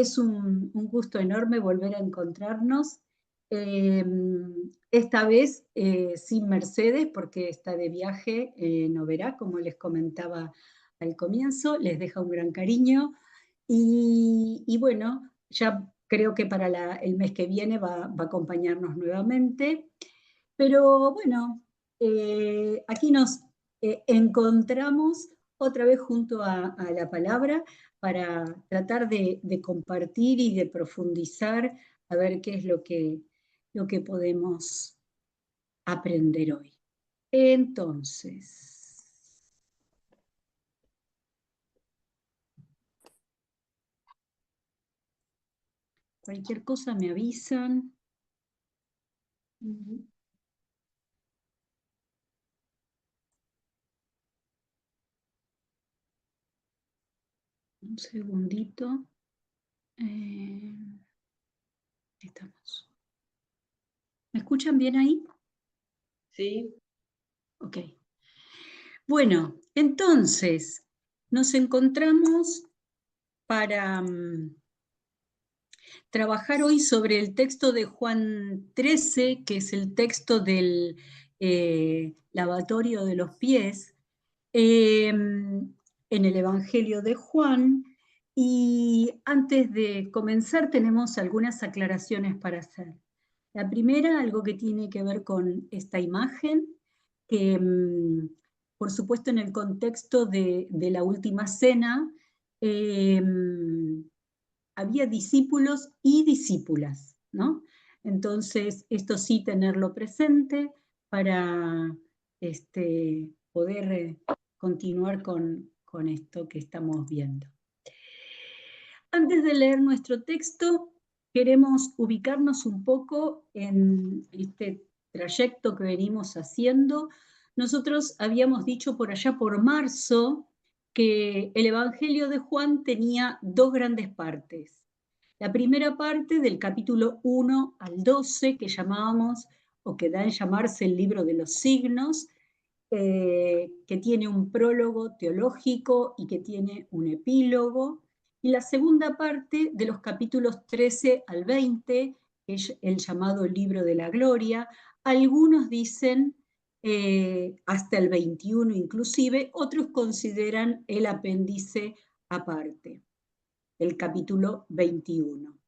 Es un gusto enorme volver a encontrarnos. Esta vez sin Mercedes, porque está de viaje, no verá, como les comentaba al comienzo, les deja un gran cariño. Y bueno, ya creo que para el mes que viene va a acompañarnos nuevamente. Pero bueno, aquí nos encontramos otra vez junto a la palabra para tratar de compartir y de profundizar a ver qué es lo que podemos aprender hoy. Entonces, cualquier cosa me avisan. Un segundito. Estamos. ¿Me escuchan bien ahí? Sí. Ok. Bueno, entonces nos encontramos para trabajar hoy sobre el texto de Juan 13, que es el texto del lavatorio de los pies, en el Evangelio de Juan. Y antes de comenzar tenemos algunas aclaraciones para hacer. La primera, algo que tiene que ver con esta imagen, que por supuesto en el contexto de la última cena, eh, había discípulos y discípulas, ¿no? Entonces, esto sí tenerlo presente para poder continuar con esto que estamos viendo. Antes de leer nuestro texto, queremos ubicarnos un poco en este trayecto que venimos haciendo. Nosotros habíamos dicho por allá por marzo que el Evangelio de Juan tenía dos grandes partes. La primera parte del capítulo 1 al 12, que llamábamos, o que da en llamarse el libro de los signos, que tiene un prólogo teológico y que tiene un epílogo, y la segunda parte de los capítulos 13 al 20, que es el llamado libro de la gloria. Algunos dicen hasta el 21 inclusive, otros consideran el apéndice aparte, el capítulo 21.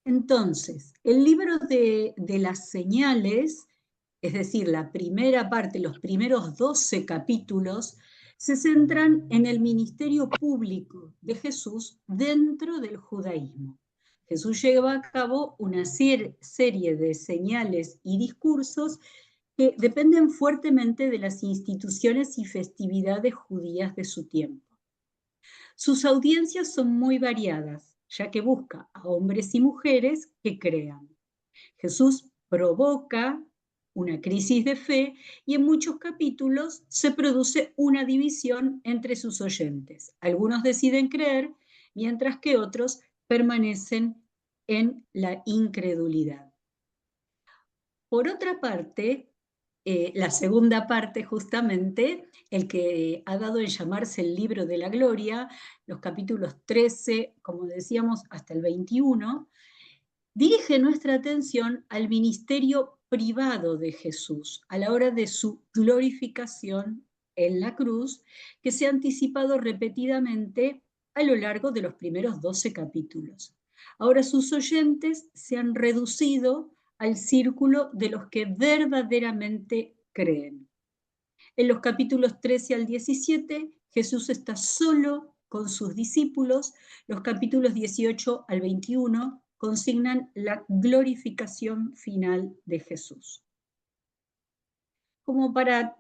Entonces, el libro de las señales, es decir, la primera parte, los primeros 12 capítulos, se centran en el ministerio público de Jesús dentro del judaísmo. Jesús lleva a cabo una serie de señales y discursos que dependen fuertemente de las instituciones y festividades judías de su tiempo. Sus audiencias son muy variadas, ya que busca a hombres y mujeres que crean. Jesús provoca una crisis de fe y en muchos capítulos se produce una división entre sus oyentes. Algunos deciden creer, mientras que otros permanecen en la incredulidad. Por otra parte, la segunda parte justamente, el que ha dado en llamarse el libro de la gloria, los capítulos 13, como decíamos, hasta el 21, dirige nuestra atención al ministerio privado de Jesús a la hora de su glorificación en la cruz, que se ha anticipado repetidamente a lo largo de los primeros 12 capítulos. Ahora sus oyentes se han reducido al círculo de los que verdaderamente creen. En los capítulos 13 al 17, Jesús está solo con sus discípulos. Los capítulos 18 al 21 consignan la glorificación final de Jesús. Como para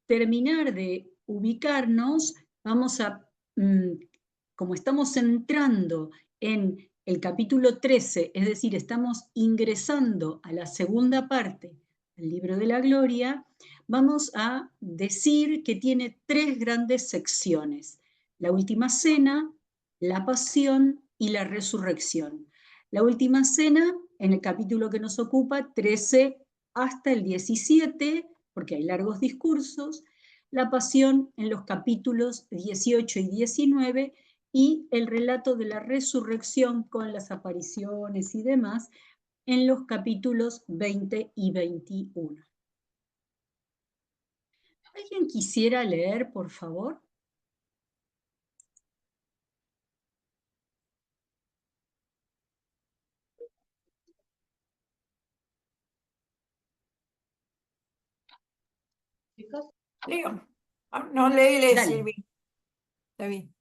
terminar de ubicarnos, vamos a, como estamos entrando en el capítulo 13, es decir, estamos ingresando a la segunda parte del libro de la gloria, vamos a decir que tiene tres grandes secciones: la última cena, la pasión y la resurrección. La última cena, en el capítulo que nos ocupa, 13 hasta el 17, porque hay largos discursos, la pasión en los capítulos 18 y 19, y el relato de la resurrección con las apariciones y demás en los capítulos 20 y 21. ¿Alguien quisiera leer, por favor? Chicos, Leo. Ah, no, lee, Dale. Silvi. Está bien.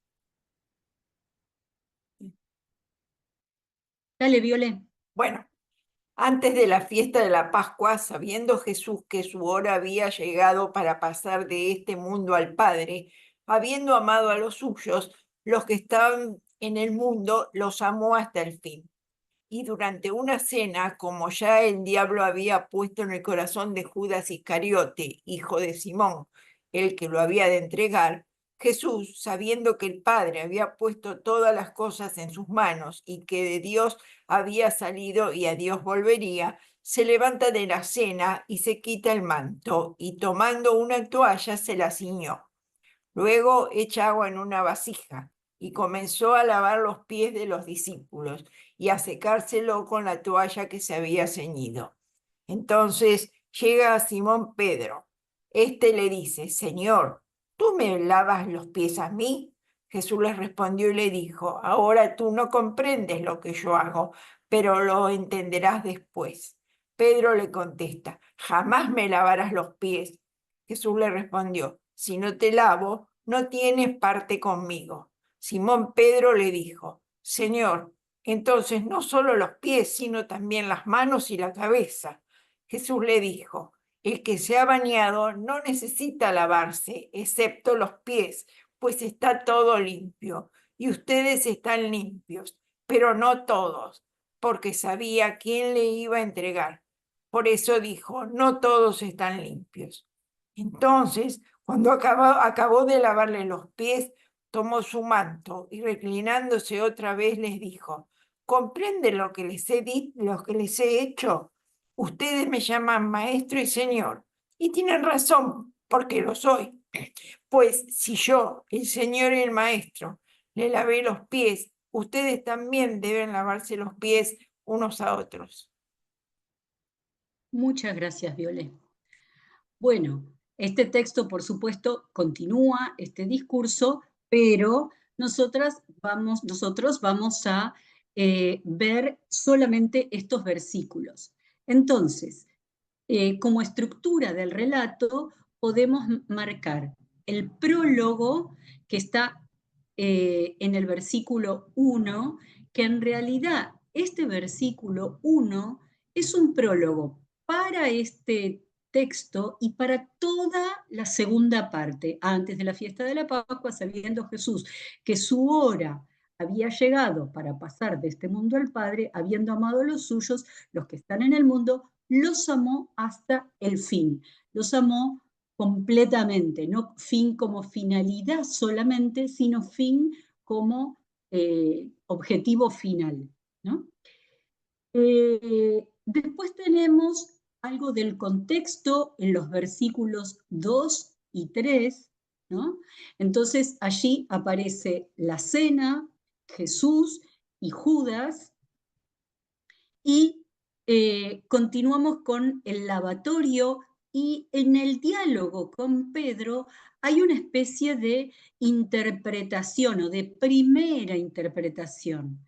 Dale, Violé. Bueno, antes de la fiesta de la Pascua, sabiendo Jesús que su hora había llegado para pasar de este mundo al Padre, habiendo amado a los suyos, los que estaban en el mundo, los amó hasta el fin. Y durante una cena, como ya el diablo había puesto en el corazón de Judas Iscariote, hijo de Simón, el que lo había de entregar, Jesús, sabiendo que el Padre había puesto todas las cosas en sus manos y que de Dios había salido y a Dios volvería, se levanta de la cena y se quita el manto, y tomando una toalla se la ciñó. Luego echa agua en una vasija y comenzó a lavar los pies de los discípulos y a secárselo con la toalla que se había ceñido. Entonces llega a Simón Pedro. Este le dice: Señor, ¿tú me lavas los pies a mí? Jesús le respondió y le dijo: Ahora tú no comprendes lo que yo hago, pero lo entenderás después. Pedro le contesta: Jamás me lavarás los pies. Jesús le respondió: Si no te lavo, no tienes parte conmigo. Simón Pedro le dijo: Señor, entonces no solo los pies, sino también las manos y la cabeza. Jesús le dijo: El que se ha bañado no necesita lavarse, excepto los pies, pues está todo limpio. Y ustedes están limpios, pero no todos, porque sabía quién le iba a entregar. Por eso dijo: No todos están limpios. Entonces, cuando acabó de lavarle los pies, tomó su manto y reclinándose otra vez les dijo: ¿Comprenden lo que les lo que les he hecho? Ustedes me llaman maestro y señor, y tienen razón, porque lo soy. Pues si yo, el señor y el maestro, le lavé los pies, ustedes también deben lavarse los pies unos a otros. Muchas gracias, Violé. Bueno, este texto, por supuesto, continúa este discurso, pero nosotros vamos a ver solamente estos versículos. Entonces, como estructura del relato, podemos marcar el prólogo que está en el versículo 1, que en realidad este versículo 1 es un prólogo para este texto y para toda la segunda parte, antes de la fiesta de la Pascua, sabiendo Jesús que su hora había llegado para pasar de este mundo al Padre, habiendo amado a los suyos, los que están en el mundo, los amó hasta el fin, los amó completamente, no fin como finalidad solamente, sino fin como objetivo final, ¿no? Después tenemos algo del contexto en los versículos 2 y 3, ¿no? Entonces allí aparece la cena, Jesús y Judas, y continuamos con el lavatorio, y en el diálogo con Pedro hay una especie de interpretación o de primera interpretación.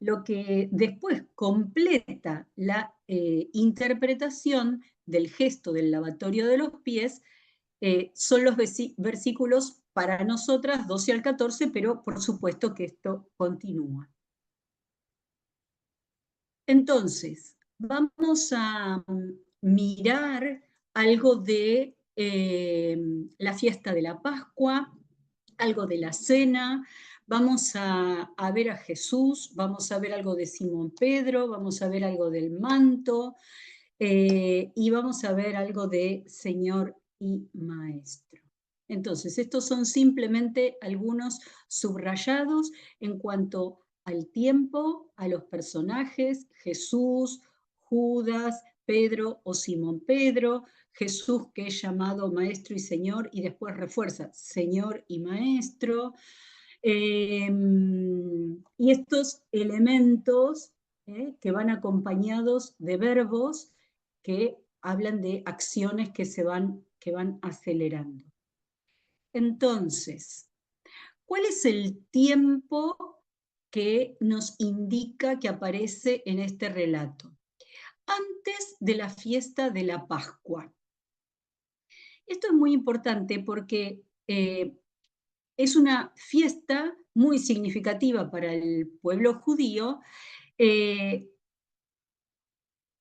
Lo que después completa la interpretación del gesto del lavatorio de los pies son los versículos para nosotras 12 al 14, pero por supuesto que esto continúa. Entonces, vamos a mirar algo de la fiesta de la Pascua, algo de la cena, vamos a ver a Jesús, vamos a ver algo de Simón Pedro, vamos a ver algo del manto y vamos a ver algo de Señor y Maestro. Entonces, estos son simplemente algunos subrayados en cuanto al tiempo, a los personajes, Jesús, Judas, Pedro o Simón Pedro, Jesús que es llamado Maestro y Señor y después refuerza Señor y Maestro, Y estos elementos que van acompañados de verbos que hablan de acciones que van acelerando. Entonces, ¿cuál es el tiempo que nos indica que aparece en este relato? Antes de la fiesta de la Pascua. Esto es muy importante porque es una fiesta muy significativa para el pueblo judío,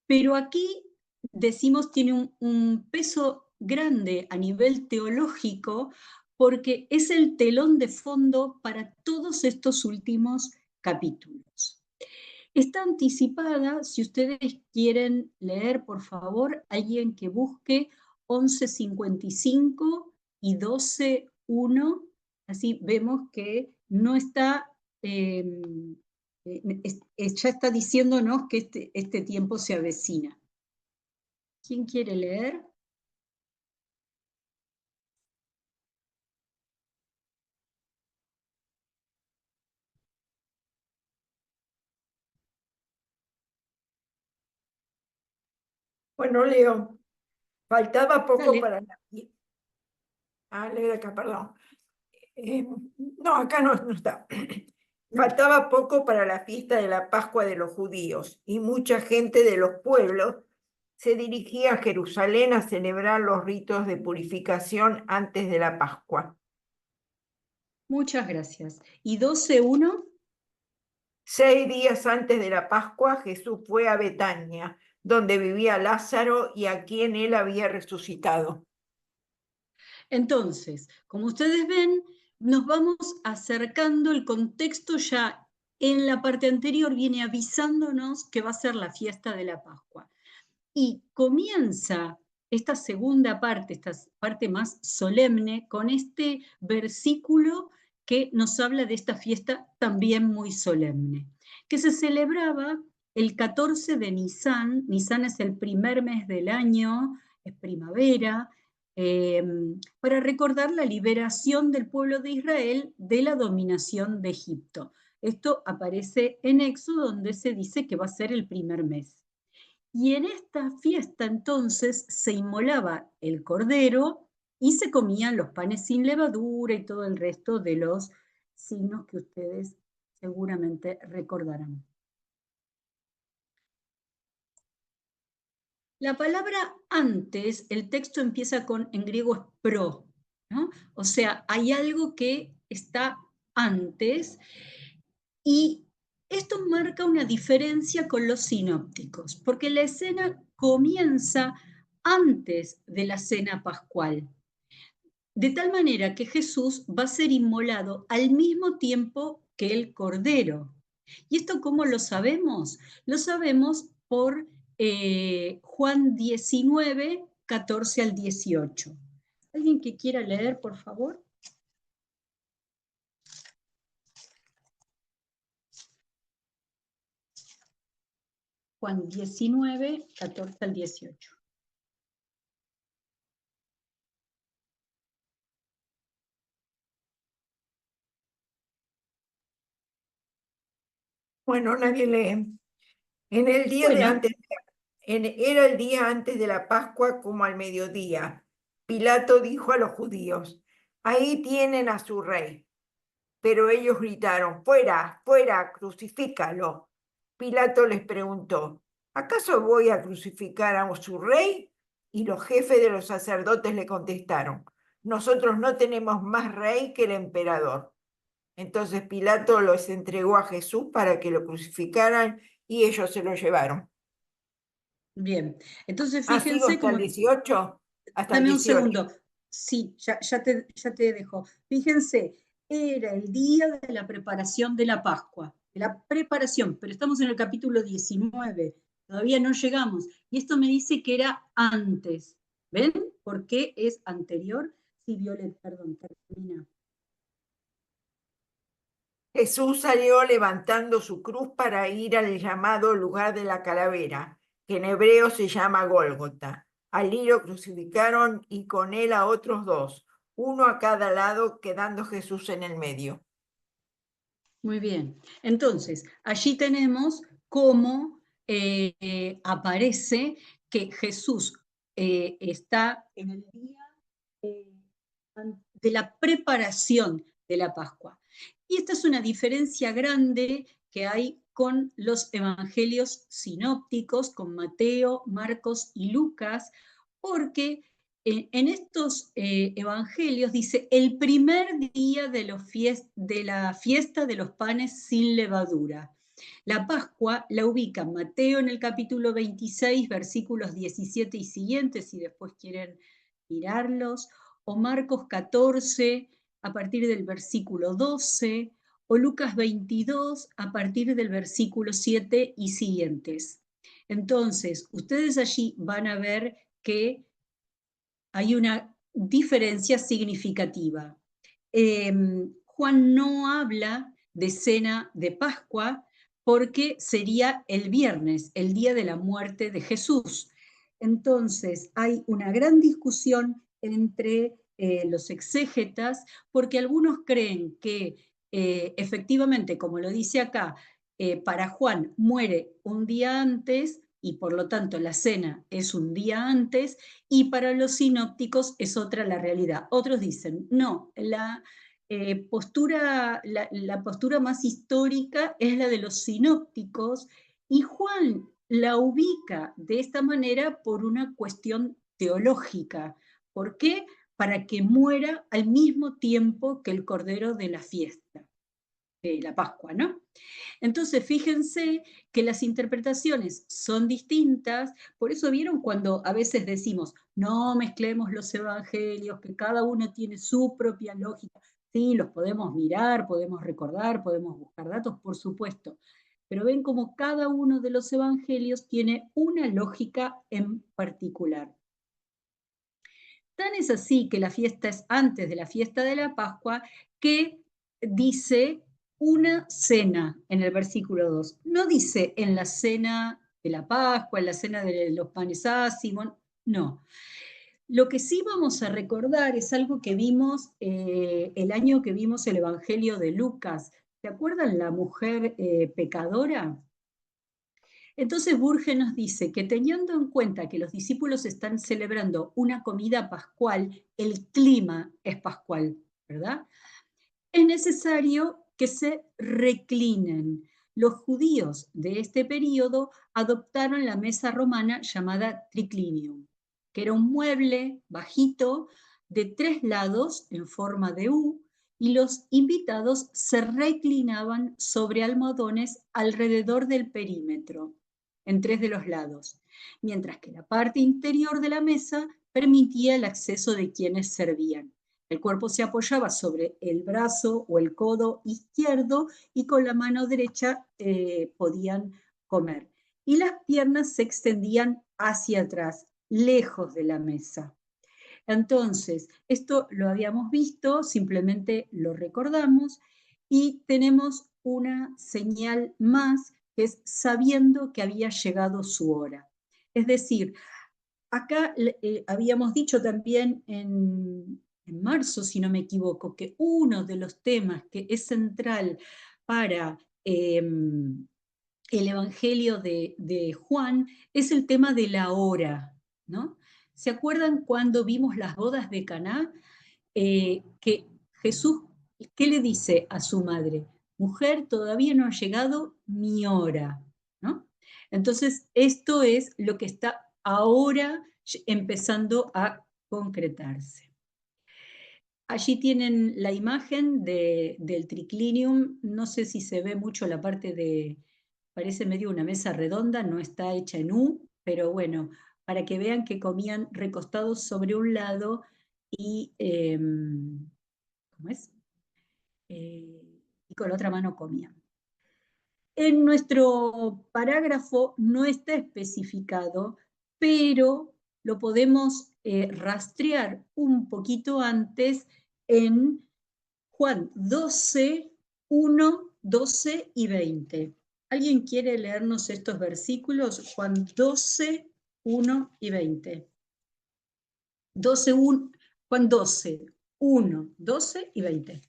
pero aquí decimos tiene un peso grande a nivel teológico porque es el telón de fondo para todos estos últimos capítulos. Está anticipada, si ustedes quieren leer, por favor, alguien que busque 11:55 y 12:1, así vemos que no está, ya está diciéndonos que este tiempo se avecina. ¿Quién quiere leer? Bueno, leo. Faltaba poco Dale. para la... leo de acá, perdón. No, acá no está. Faltaba poco para la fiesta de la Pascua de los judíos y mucha gente de los pueblos se dirigía a Jerusalén a celebrar los ritos de purificación antes de la Pascua. Muchas gracias. ¿Y 12:1? 6 días antes de la Pascua, Jesús fue a Betania, donde vivía Lázaro y a quien él había resucitado. Entonces, como ustedes ven, nos vamos acercando, el contexto ya en la parte anterior viene avisándonos que va a ser la fiesta de la Pascua. Y comienza esta segunda parte, esta parte más solemne, con este versículo que nos habla de esta fiesta también muy solemne, que se celebraba el 14 de Nisan. Nisan es el primer mes del año, es primavera, para recordar la liberación del pueblo de Israel de la dominación de Egipto. Esto aparece en Éxodo, donde se dice que va a ser el primer mes. Y en esta fiesta entonces se inmolaba el cordero y se comían los panes sin levadura y todo el resto de los signos que ustedes seguramente recordarán. La palabra antes, el texto empieza en griego es pro, ¿no? O sea, hay algo que está antes y esto marca una diferencia con los sinópticos, porque la escena comienza antes de la cena pascual, de tal manera que Jesús va a ser inmolado al mismo tiempo que el Cordero. ¿Y esto cómo lo sabemos? Lo sabemos por Juan 19, 14 al 18. ¿Alguien que quiera leer, por favor? Juan 19, 14 al 18. Bueno, nadie lee. En el día de Bueno, antes, era el día antes de la Pascua como al mediodía. Pilato dijo a los judíos, ahí tienen a su rey. Pero ellos gritaron, fuera, fuera, crucifícalo. Pilato les preguntó, ¿acaso voy a crucificar a su rey? Y los jefes de los sacerdotes le contestaron, nosotros no tenemos más rey que el emperador. Entonces Pilato los entregó a Jesús para que lo crucificaran y ellos se lo llevaron. bien. Entonces ¿Sigo fíjense hasta el cómo... 18? Hasta el Dame un 18. segundo. Sí, ya te dejo. Fíjense, era el día de la preparación de la Pascua, de la preparación, pero estamos en el capítulo 19, todavía no llegamos. Y esto me dice que era antes. ¿Ven? ¿Por qué es anterior? Sí, Violet, perdón, termina. Jesús salió levantando su cruz para ir al llamado lugar de la calavera, que en hebreo se llama Gólgota. Allí lo crucificaron y con él a otros dos, uno a cada lado, quedando Jesús en el medio. Muy bien. Entonces, allí tenemos cómo aparece que Jesús está en el día eh, de la preparación de la Pascua. Y esta es una diferencia grande que hay con los evangelios sinópticos, con Mateo, Marcos y Lucas, porque en estos evangelios dice el primer día de la fiesta de los panes sin levadura. La Pascua la ubica Mateo en el capítulo 26, versículos 17 y siguientes, si después quieren mirarlos, o Marcos 14 a partir del versículo 12, o Lucas 22 a partir del versículo 7 y siguientes. Entonces, ustedes allí van a ver que hay una diferencia significativa. Juan no habla de cena de Pascua porque sería el viernes, el día de la muerte de Jesús. Entonces, hay una gran discusión entre los exégetas porque algunos creen que efectivamente, como lo dice acá, para Juan muere un día antes y por lo tanto la cena es un día antes, y para los sinópticos es otra la realidad. Otros dicen, no, la postura más histórica es la de los sinópticos, y Juan la ubica de esta manera por una cuestión teológica. ¿Por qué? Para que muera al mismo tiempo que el Cordero de la fiesta, de la Pascua, ¿no? Entonces, fíjense que las interpretaciones son distintas, por eso vieron cuando a veces decimos, no mezclemos los evangelios, que cada uno tiene su propia lógica. Sí, los podemos mirar, podemos recordar, podemos buscar datos, por supuesto, pero ven como cada uno de los evangelios tiene una lógica en particular. Tan es así que la fiesta es antes de la fiesta de la Pascua, que dice una cena en el versículo 2. No dice en la cena de la Pascua, en la cena de los panes ácimos, no. Lo que sí vamos a recordar es algo que vimos el año que vimos el Evangelio de Lucas. ¿Se acuerdan la mujer pecadora? Entonces Burge nos dice que teniendo en cuenta que los discípulos están celebrando una comida pascual, el clima es pascual, ¿verdad? Es necesario que se reclinen. Los judíos de este periodo adoptaron la mesa romana llamada triclinium, que era un mueble bajito de 3 lados en forma de U, y los invitados se reclinaban sobre almohadones alrededor del perímetro, en 3 de los lados, mientras que la parte interior de la mesa permitía el acceso de quienes servían. El cuerpo se apoyaba sobre el brazo o el codo izquierdo y con la mano derecha podían comer. Y las piernas se extendían hacia atrás, lejos de la mesa. Entonces, esto lo habíamos visto, simplemente lo recordamos, y tenemos una señal más, que es sabiendo que había llegado su hora. Es decir, acá habíamos dicho también en marzo, si no me equivoco, que uno de los temas que es central para el Evangelio de Juan es el tema de la hora, ¿no? ¿Se acuerdan cuando vimos las bodas de Caná? Que Jesús, ¿qué le dice a su madre? Mujer, todavía no ha llegado mi hora, ¿no? Entonces, esto es lo que está ahora empezando a concretarse. Allí tienen la imagen del triclinium, no sé si se ve mucho la parte de, parece medio una mesa redonda, no está hecha en U, pero bueno, para que vean que comían recostados sobre un lado y, ¿cómo es? Y con la otra mano comían. En nuestro parágrafo no está especificado, pero lo podemos rastrear un poquito antes en Juan 12, 1, 12 y 20. ¿Alguien quiere leernos estos versículos? Juan 12, 1 y 20. 12, 1, Juan 12, 1, 12 y 20.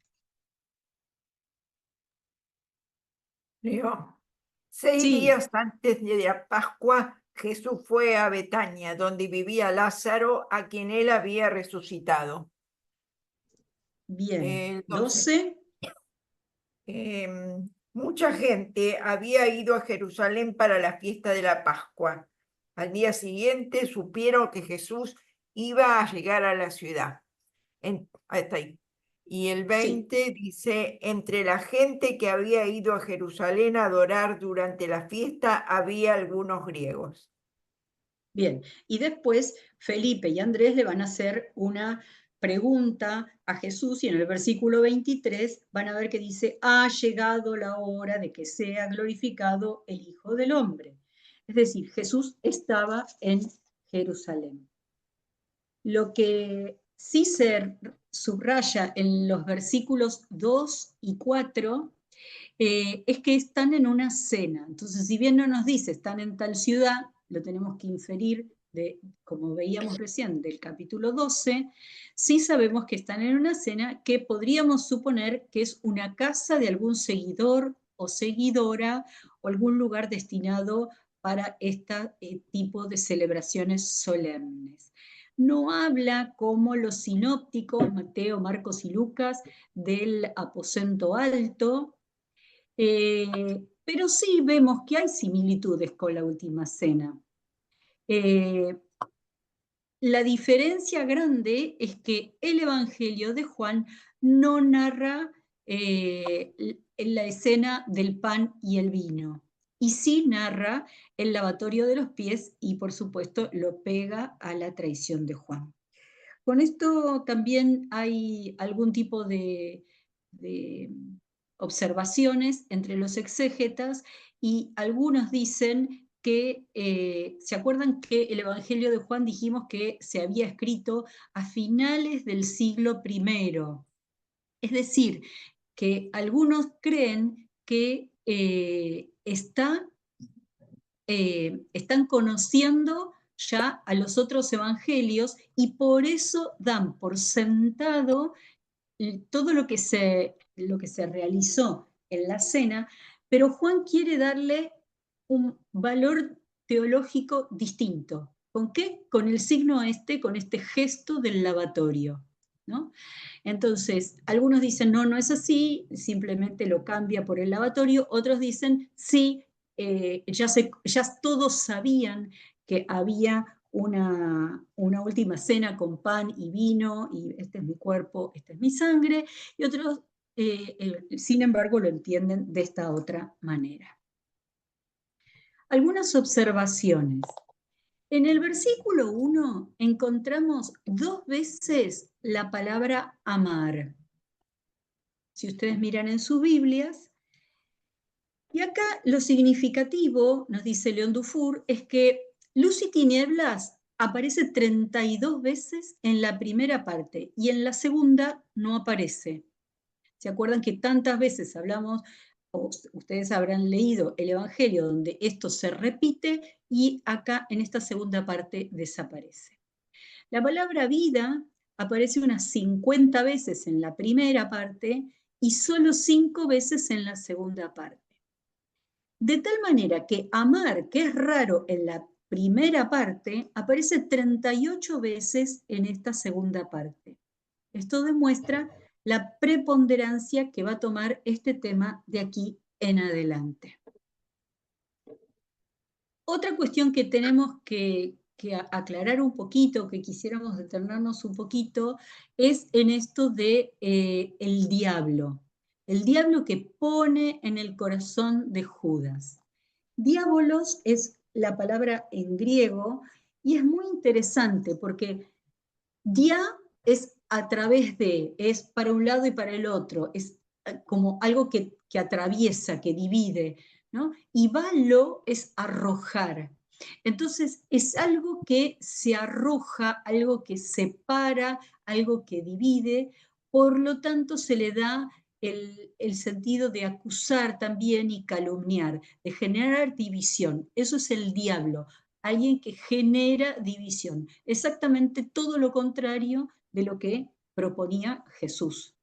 Leo. 6 Sí, días antes de la Pascua, Jesús fue a Betania, donde vivía Lázaro, a quien él había resucitado. bien. 12. 12. Mucha gente había ido a Jerusalén para la fiesta de la Pascua. Al día siguiente supieron que Jesús iba a llegar a la ciudad. Hasta ahí. Y el Sí, 20 dice, entre la gente que había ido a Jerusalén a adorar durante la fiesta había algunos griegos. bien. Y después Felipe y Andrés le van a hacer una pregunta a Jesús y en el versículo 23 van a ver que dice, ha llegado la hora de que sea glorificado el Hijo del Hombre. Es decir, Jesús estaba en Jerusalén. Lo que sí se subraya en los versículos 2 y 4 es que están en una cena. Entonces, si bien no nos dice están en tal ciudad, lo tenemos que inferir de, como veíamos recién, del capítulo 12, sí sabemos que están en una cena que podríamos suponer que es una casa de algún seguidor o seguidora o algún lugar destinado para este tipo de celebraciones solemnes. No habla como los sinópticos, Mateo, Marcos y Lucas, del aposento alto, pero sí vemos que hay similitudes con la última cena. La diferencia grande es que el Evangelio de Juan no narra la escena del pan y el vino, y sí narra el lavatorio de los pies y por supuesto lo pega a la traición de Juan. Con esto también hay algún tipo de observaciones entre los exégetas y algunos dicen que, ¿se acuerdan que el Evangelio de Juan dijimos que se había escrito a finales del siglo I? Es decir, que algunos creen que están conociendo ya a los otros evangelios y por eso dan por sentado todo lo que se realizó en la cena, pero Juan quiere darle un valor teológico distinto. ¿Con qué? Con el signo con este gesto del lavatorio, ¿no? Entonces, algunos dicen, no, no es así, simplemente lo cambia por el lavatorio, otros dicen, sí, ya todos sabían que había una última cena con pan y vino, y este es mi cuerpo, esta es mi sangre, y otros, sin embargo, lo entienden de esta otra manera. Algunas observaciones. En el versículo 1 encontramos 2 veces la palabra amar. Si ustedes miran en sus Biblias, y acá lo significativo, nos dice León Dufour, es que luz y tinieblas aparece 32 veces en la primera parte y en la segunda no aparece. ¿Se acuerdan que tantas veces hablamos, o ustedes habrán leído el Evangelio donde esto se repite y acá en esta segunda parte desaparece? La palabra vida aparece unas 50 veces en la primera parte y solo 5 veces en la segunda parte. De tal manera que amar, que es raro en la primera parte, aparece 38 veces en esta segunda parte. Esto demuestra la preponderancia que va a tomar este tema de aquí en adelante. Otra cuestión que tenemos que aclarar un poquito, que quisiéramos detenernos un poquito, es en esto de el diablo que pone en el corazón de Judas. Diabolos es la palabra en griego y es muy interesante porque dia es a través de, es para un lado y para el otro, es como algo que atraviesa, que divide, ¿no? Y balo es arrojar. Entonces es algo que se arroja, algo que separa, algo que divide, por lo tanto se le da el sentido de acusar también y calumniar, de generar división. Eso es el diablo, alguien que genera división. Exactamente todo lo contrario de lo que proponía Jesús.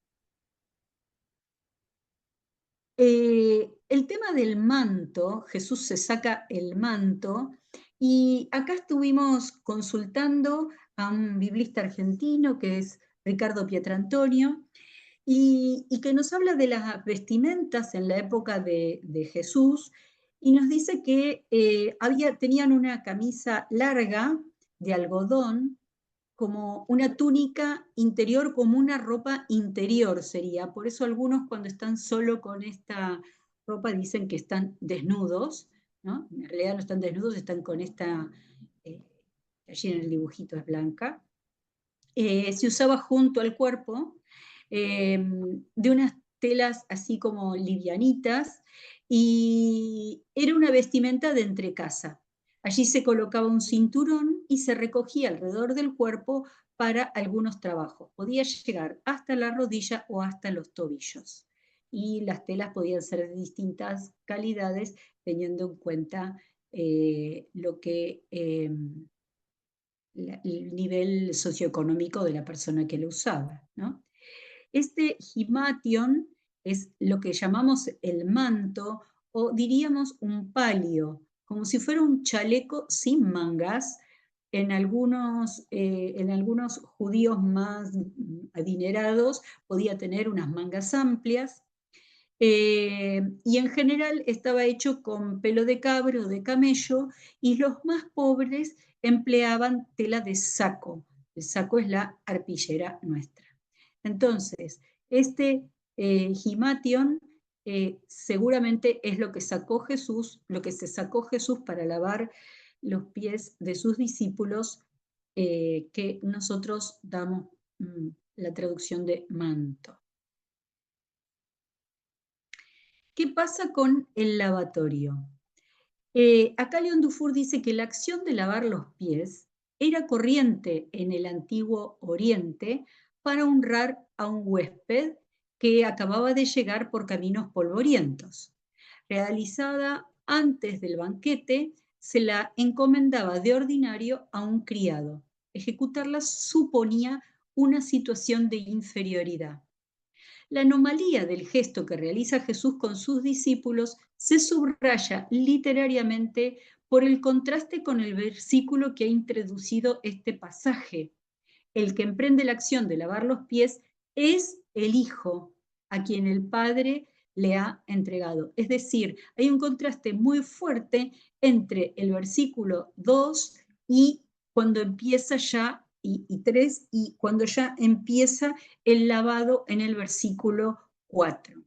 el tema del manto, Jesús se saca el manto, y acá estuvimos consultando a un biblista argentino que es Ricardo Pietrantonio, y que nos habla de las vestimentas en la época de Jesús, y nos dice que tenían una camisa larga de algodón, como una túnica interior, como una ropa interior sería. Por eso algunos cuando están solo con esta ropa dicen que están desnudos, ¿no? En realidad no están desnudos, están con esta, allí en el dibujito es blanca. Se usaba junto al cuerpo, de unas telas así como livianitas, y era una vestimenta de entrecasa. Allí se colocaba un cinturón y se recogía alrededor del cuerpo para algunos trabajos. Podía llegar hasta la rodilla o hasta los tobillos. Y las telas podían ser de distintas calidades, teniendo en cuenta lo que el nivel socioeconómico de la persona que lo usaba, ¿no? Este himation es lo que llamamos el manto, o diríamos un palio, como si fuera un chaleco sin mangas. En algunos judíos más adinerados podía tener unas mangas amplias, y en general estaba hecho con pelo de cabro o de camello, y los más pobres empleaban tela de saco. El saco es la arpillera nuestra. Entonces, este himation seguramente es lo que sacó Jesús, lo que se sacó Jesús para lavar los pies de sus discípulos, que nosotros damos la traducción de manto. ¿Qué pasa con el lavatorio? Acá León Dufour dice que la acción de lavar los pies era corriente en el antiguo Oriente para honrar a un huésped que acababa de llegar por caminos polvorientos. Realizada antes del banquete, se la encomendaba de ordinario a un criado. Ejecutarla suponía una situación de inferioridad. La anomalía del gesto que realiza Jesús con sus discípulos se subraya literariamente por el contraste con el versículo que ha introducido este pasaje. El que emprende la acción de lavar los pies es el Hijo, a quien el Padre le ha entregado. Es decir, hay un contraste muy fuerte entre el versículo 2 y cuando empieza ya, y 3, y cuando ya empieza el lavado en el versículo 4.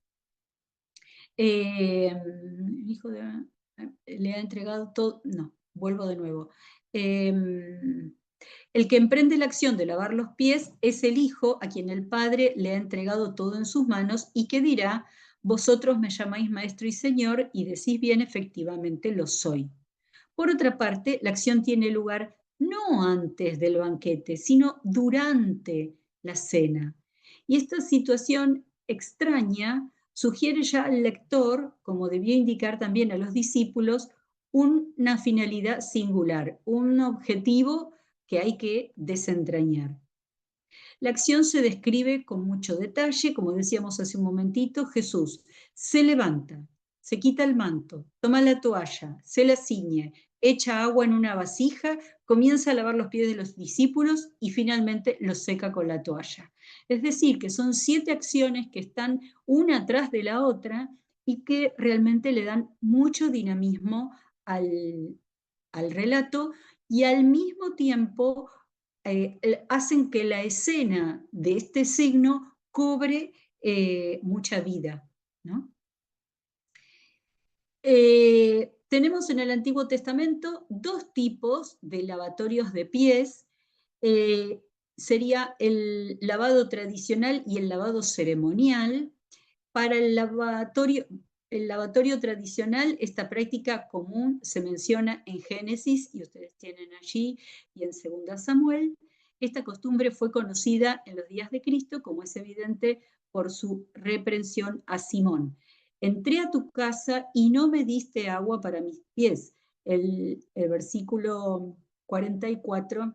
El Hijo le ha entregado todo, no, vuelvo de nuevo. El que emprende la acción de lavar los pies es el Hijo, a quien el Padre le ha entregado todo en sus manos, y que dirá: vosotros me llamáis Maestro y Señor, y decís bien, efectivamente lo soy. Por otra parte, la acción tiene lugar no antes del banquete, sino durante la cena. Y esta situación extraña sugiere ya al lector, como debió indicar también a los discípulos, una finalidad singular, un objetivo que hay que desentrañar. La acción se describe con mucho detalle, como decíamos hace un momentito. Jesús se levanta, se quita el manto, toma la toalla, se la ciñe, echa agua en una vasija, comienza a lavar los pies de los discípulos y finalmente los seca con la toalla. Es decir, que son 7 acciones que están una tras de la otra y que realmente le dan mucho dinamismo al relato, y al mismo tiempo hacen que la escena de este signo cobre mucha vida, ¿no? Tenemos en el Antiguo Testamento 2 tipos de lavatorios de pies. Sería el lavado tradicional y el lavado ceremonial. Para el lavatorio tradicional, esta práctica común se menciona en Génesis, y ustedes tienen allí, y en 2 Samuel. Esta costumbre fue conocida en los días de Cristo, como es evidente por su reprensión a Simón. Entré a tu casa y no me diste agua para mis pies. El versículo 44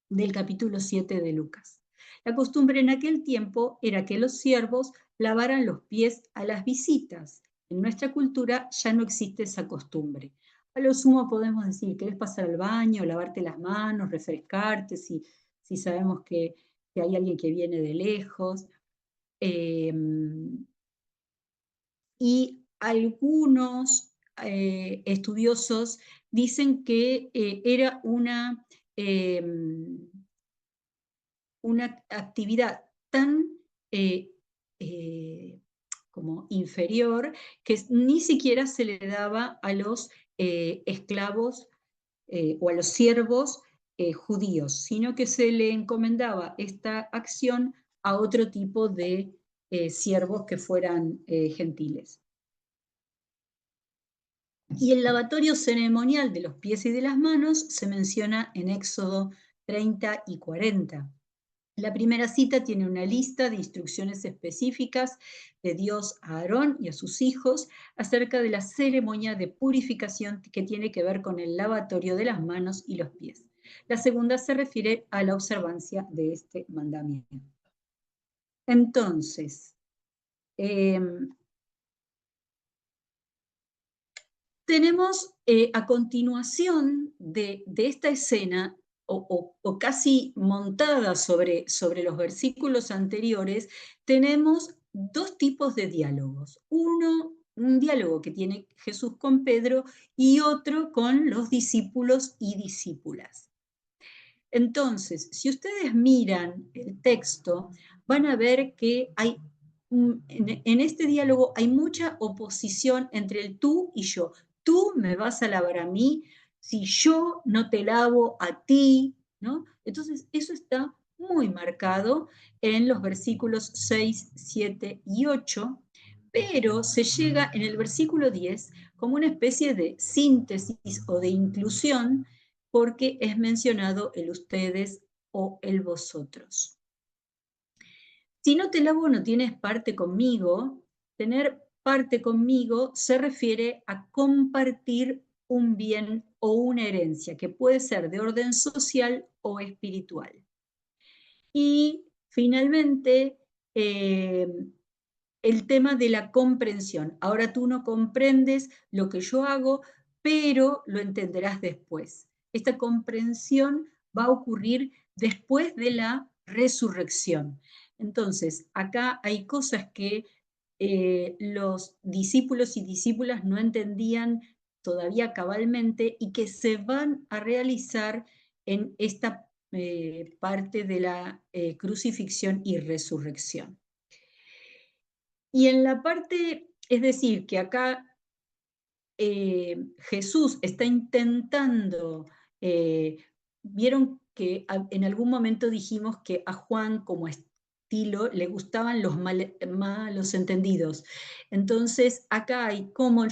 del capítulo 7 de Lucas. La costumbre en aquel tiempo era que los siervos lavaran los pies a las visitas, En nuestra cultura ya no existe esa costumbre. A lo sumo podemos decir, ¿querés pasar al baño, lavarte las manos, refrescarte, si sabemos que hay alguien que viene de lejos? Y algunos estudiosos dicen que era una actividad tan como inferior que ni siquiera se le daba a los esclavos o a los siervos judíos, sino que se le encomendaba esta acción a otro tipo de siervos que fueran gentiles. Y el lavatorio ceremonial de los pies y de las manos se menciona en Éxodo 30 y 40. La primera cita tiene una lista de instrucciones específicas de Dios a Aarón y a sus hijos acerca de la ceremonia de purificación que tiene que ver con el lavatorio de las manos y los pies. La segunda se refiere a la observancia de este mandamiento. Entonces, tenemos a continuación de esta escena, o casi montada sobre los versículos anteriores, tenemos dos tipos de diálogos. Uno, un diálogo que tiene Jesús con Pedro y otro con los discípulos y discípulas. Entonces, si ustedes miran el texto, van a ver que hay en este diálogo hay mucha oposición entre el tú y yo. Tú me vas a lavar a mí, si yo no te lavo a ti, ¿no? Entonces, eso está muy marcado en los versículos 6, 7 y 8, pero se llega en el versículo 10 como una especie de síntesis o de inclusión, porque es mencionado el ustedes o el vosotros. Si no te lavo, no tienes parte conmigo. Tener parte conmigo se refiere a compartir un bien o una herencia, que puede ser de orden social o espiritual. Y finalmente, el tema de la comprensión. Ahora tú no comprendes lo que yo hago, pero lo entenderás después. Esta comprensión va a ocurrir después de la resurrección. Entonces, acá hay cosas que los discípulos y discípulas no entendían todavía cabalmente y que se van a realizar en esta parte de la crucifixión y resurrección. Y en la parte, es decir, que acá Jesús está intentando, vieron que en algún momento dijimos que a Juan como estilo le gustaban los malos entendidos. Entonces acá hay como,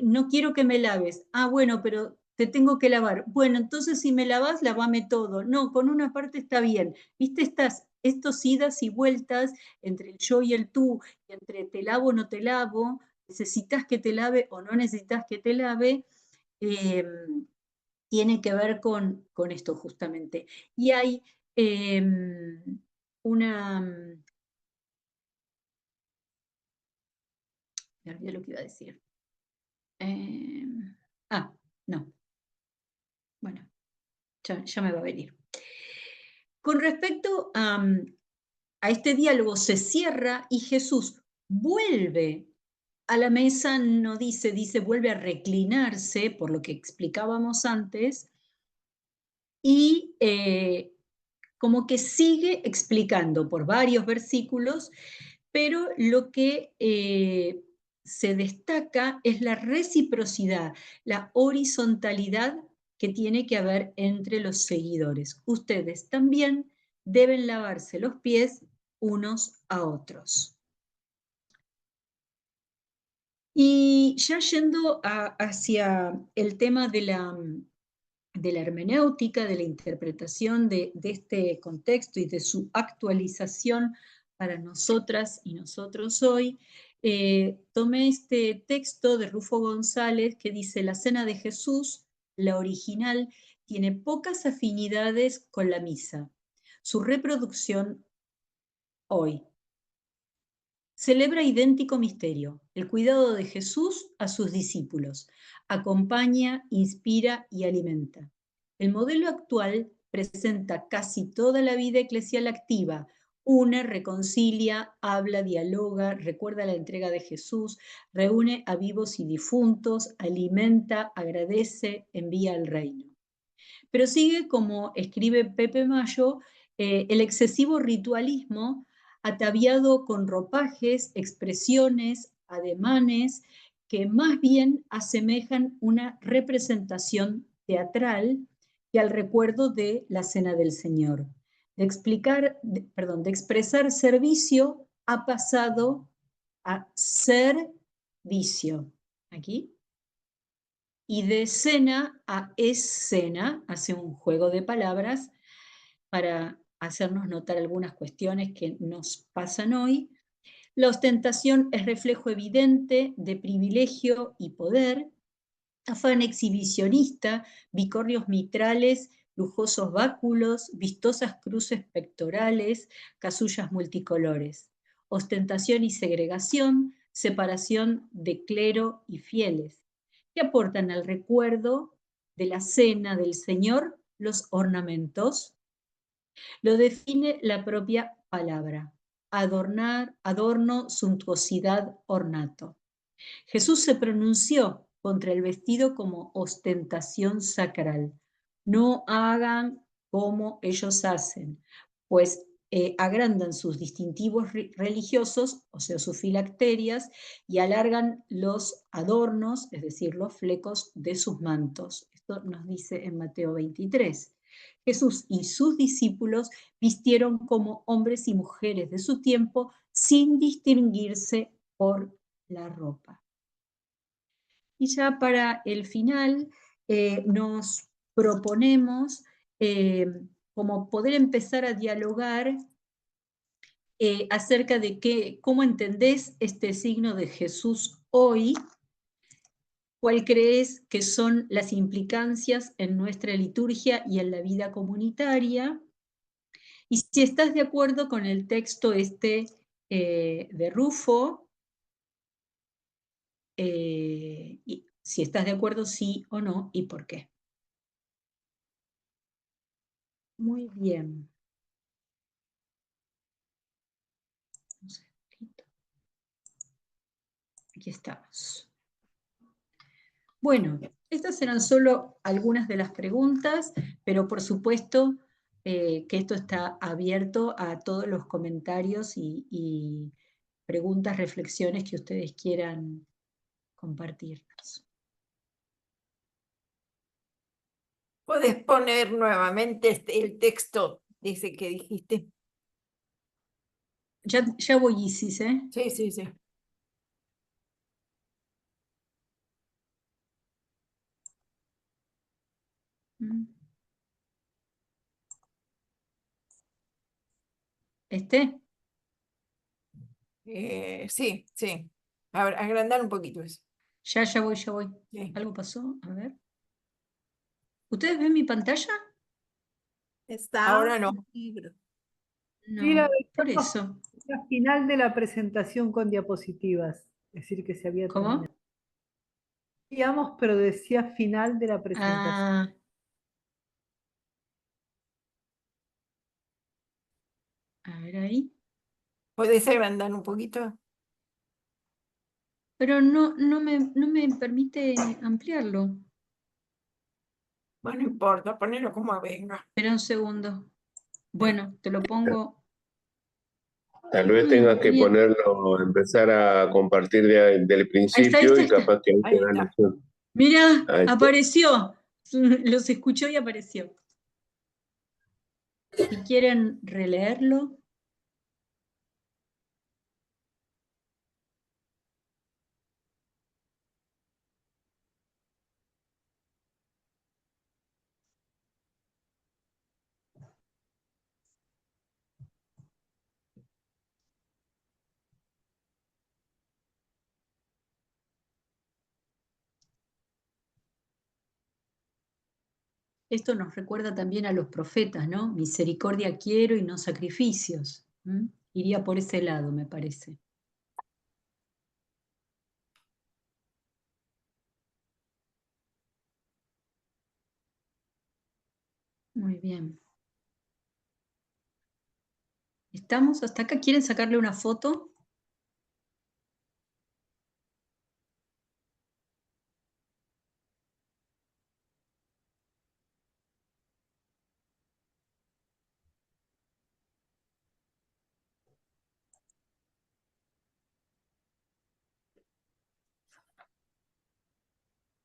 no quiero que me laves, bueno, pero te tengo que lavar. Bueno, entonces si me lavas, lavame todo. No, con una parte está bien. ¿Viste estos idas y vueltas entre el yo y el tú, entre te lavo o no te lavo? ¿Necesitas que te lave o no necesitas que te lave? Tiene que ver con esto justamente. Y hay una... Me olvidé lo que iba a decir. No. Bueno, ya me va a venir. Con respecto a este diálogo, se cierra y Jesús vuelve a la mesa, no dice, vuelve a reclinarse, por lo que explicábamos antes, y como que sigue explicando por varios versículos, pero lo que se destaca es la reciprocidad, la horizontalidad que tiene que haber entre los seguidores. Ustedes también deben lavarse los pies unos a otros. Y ya yendo hacia el tema de la hermenéutica, de la interpretación de este contexto y de su actualización para nosotras y nosotros hoy, tomé este texto de Rufo González que dice: la cena de Jesús, la original, tiene pocas afinidades con la misa. Su reproducción hoy celebra idéntico misterio, el cuidado de Jesús a sus discípulos. Acompaña, inspira y alimenta. El modelo actual presenta casi toda la vida eclesial activa, une, reconcilia, habla, dialoga, recuerda la entrega de Jesús, reúne a vivos y difuntos, alimenta, agradece, envía al reino. Pero sigue, como escribe Pepe Mayo, el excesivo ritualismo ataviado con ropajes, expresiones, ademanes, que más bien asemejan una representación teatral que al recuerdo de la Cena del Señor. De expresar servicio ha pasado a ser vicio. Aquí. Y de cena a escena, hace un juego de palabras para hacernos notar algunas cuestiones que nos pasan hoy. La ostentación es reflejo evidente de privilegio y poder, afán exhibicionista, bicornios mitrales, lujosos báculos, vistosas cruces pectorales, casullas multicolores. Ostentación y segregación, separación de clero y fieles, que aportan al recuerdo de la cena del Señor los ornamentos. Lo define la propia palabra: adornar, adorno, suntuosidad, ornato. Jesús se pronunció contra el vestido como ostentación sacral. No hagan como ellos hacen, pues agrandan sus distintivos religiosos, o sea, sus filacterias, y alargan los adornos, es decir, los flecos de sus mantos. Esto nos dice en Mateo 23. Jesús y sus discípulos vistieron como hombres y mujeres de su tiempo sin distinguirse por la ropa. Y ya para el final nos proponemos como poder empezar a dialogar acerca de cómo entendés este signo de Jesús hoy, cuál crees que son las implicancias en nuestra liturgia y en la vida comunitaria, y si estás de acuerdo con el texto de Rufo, y si estás de acuerdo, sí o no, y por qué. Muy bien. Aquí estamos. Bueno, estas eran solo algunas de las preguntas, pero por supuesto que esto está abierto a todos los comentarios y preguntas, reflexiones que ustedes quieran compartirnos. ¿Puedes poner nuevamente el texto ese que dijiste? Ya voy, Isis, ¿eh? Sí, sí, sí. Sí, sí. A ver, agrandar un poquito eso. Ya voy. Sí. ¿Algo pasó? A ver. ¿Ustedes ven mi pantalla? Ahora no. No, Sí, la por dejamos eso. al final de la presentación con diapositivas, es decir, que se había terminado. ¿Cómo? Digamos, pero decía final de la presentación. Ah, a ver ahí. ¿Puedes agrandar un poquito? Pero no me permite ampliarlo. Bueno, no importa, ponelo como venga. Espera un segundo. Bueno, te lo pongo. Tal vez tengas que Bien. ponerlo, empezar a compartir del principio Ahí y está. capaz que ahí Ahí te da está. lección. Mira, Ahí está. apareció. Los escuchó y apareció. Si quieren releerlo. Esto nos recuerda también a los profetas, ¿no? Misericordia quiero y no sacrificios. Iría por ese lado, me parece. Muy bien. ¿Estamos hasta acá? ¿Quieren sacarle una foto?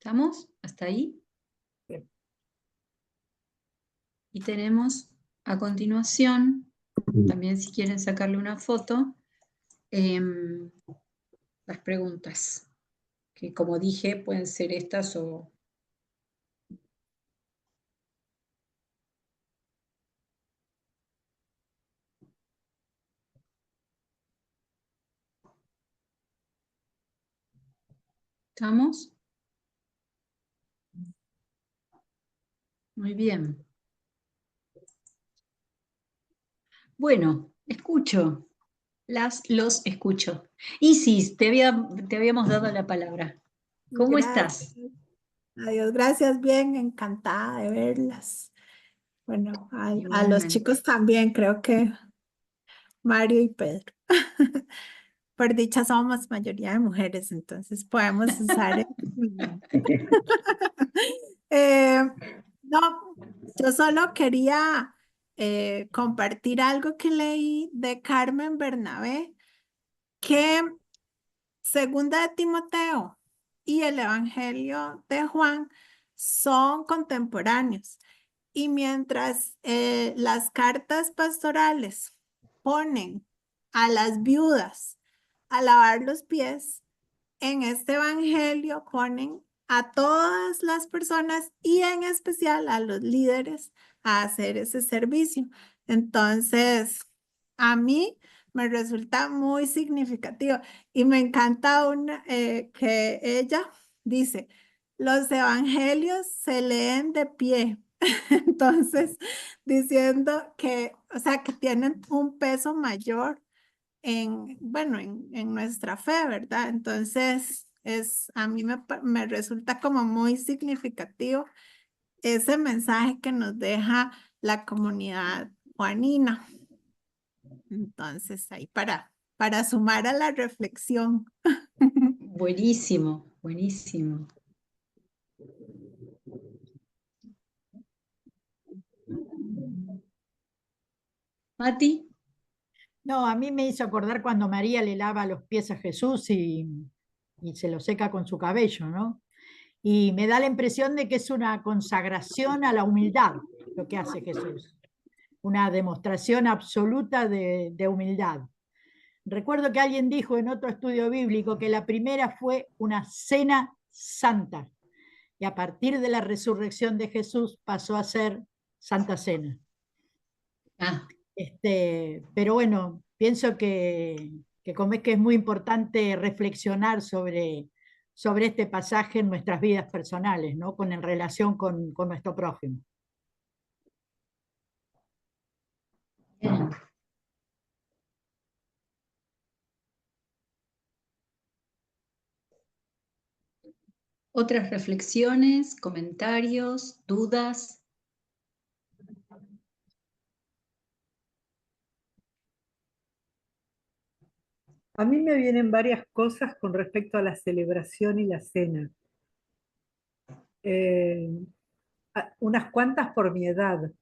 ¿Estamos? ¿Hasta ahí? Bien. Y tenemos a continuación, también si quieren sacarle una foto, las preguntas, que como dije pueden ser estas o... ¿Estamos? Muy bien. Bueno, escucho. Los escucho. Isis, te habíamos dado la palabra. ¿Cómo Gracias. estás? Adiós, gracias, bien, encantada de verlas. Bueno, a los Igualmente. chicos también, creo que Mario y Pedro. Por dicha somos mayoría de mujeres, entonces podemos usar el femenino. Eh, no, yo solo quería compartir algo que leí de Carmen Bernabé, que Segunda de Timoteo y el Evangelio de Juan son contemporáneos. Y mientras las cartas pastorales ponen a las viudas a lavar los pies, en este Evangelio ponen a todas las personas y en especial a los líderes a hacer ese servicio. Entonces, a mí me resulta muy significativo y me encanta que ella dice, los evangelios se leen de pie. Entonces, diciendo que, o sea, que tienen un peso mayor bueno, en nuestra fe, ¿verdad? Entonces, a mí me resulta como muy significativo ese mensaje que nos deja la comunidad juanina. Entonces, ahí para sumar a la reflexión. Buenísimo, buenísimo. Mati, No, a mí me hizo acordar cuando María le lava los pies a Jesús y se los seca con su cabello, ¿no? Y me da la impresión de que es una consagración a la humildad lo que hace Jesús, una demostración absoluta de humildad. Recuerdo que alguien dijo en otro estudio bíblico que la primera fue una cena santa y a partir de la resurrección de Jesús pasó a ser Santa Cena. ah, Pero bueno, pienso como es que es muy importante reflexionar sobre este pasaje en nuestras vidas personales, ¿no? En relación con nuestro prójimo. bien. ¿Otras reflexiones, comentarios, dudas? A mí me vienen varias cosas con respecto a la celebración y la cena. Eh, unas cuantas por mi edad,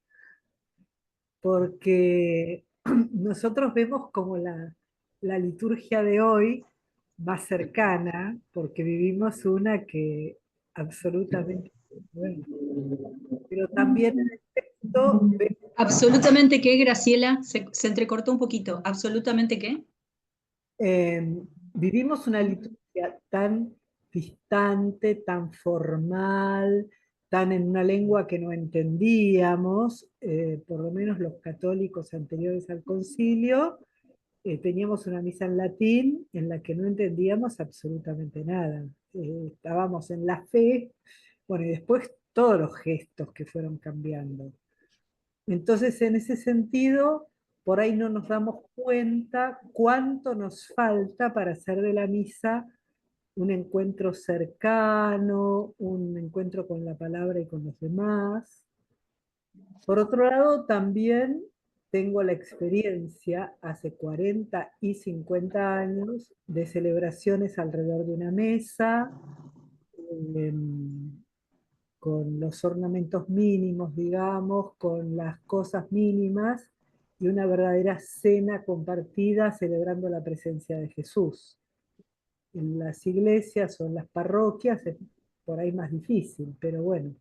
porque nosotros vemos como la liturgia de hoy más cercana, porque vivimos una que absolutamente, bueno, pero también en el texto ¿Absolutamente qué, Graciela? Se entrecortó un poquito. ¿Absolutamente qué? vivimos una liturgia tan distante, tan formal, tan en una lengua que no entendíamos, por lo menos los católicos anteriores al concilio, teníamos una misa en latín en la que no entendíamos absolutamente nada. Estábamos en la fe, bueno, y después todos los gestos que fueron cambiando. Entonces, en ese sentido, por ahí no nos damos cuenta cuánto nos falta para hacer de la misa un encuentro cercano, un encuentro con la palabra y con los demás. Por otro lado, también tengo la experiencia hace 40 y 50 años de celebraciones alrededor de una mesa, con los ornamentos mínimos, digamos, con las cosas mínimas, y una verdadera cena compartida celebrando la presencia de Jesús. En las iglesias o en las parroquias es por ahí más difícil, pero bueno.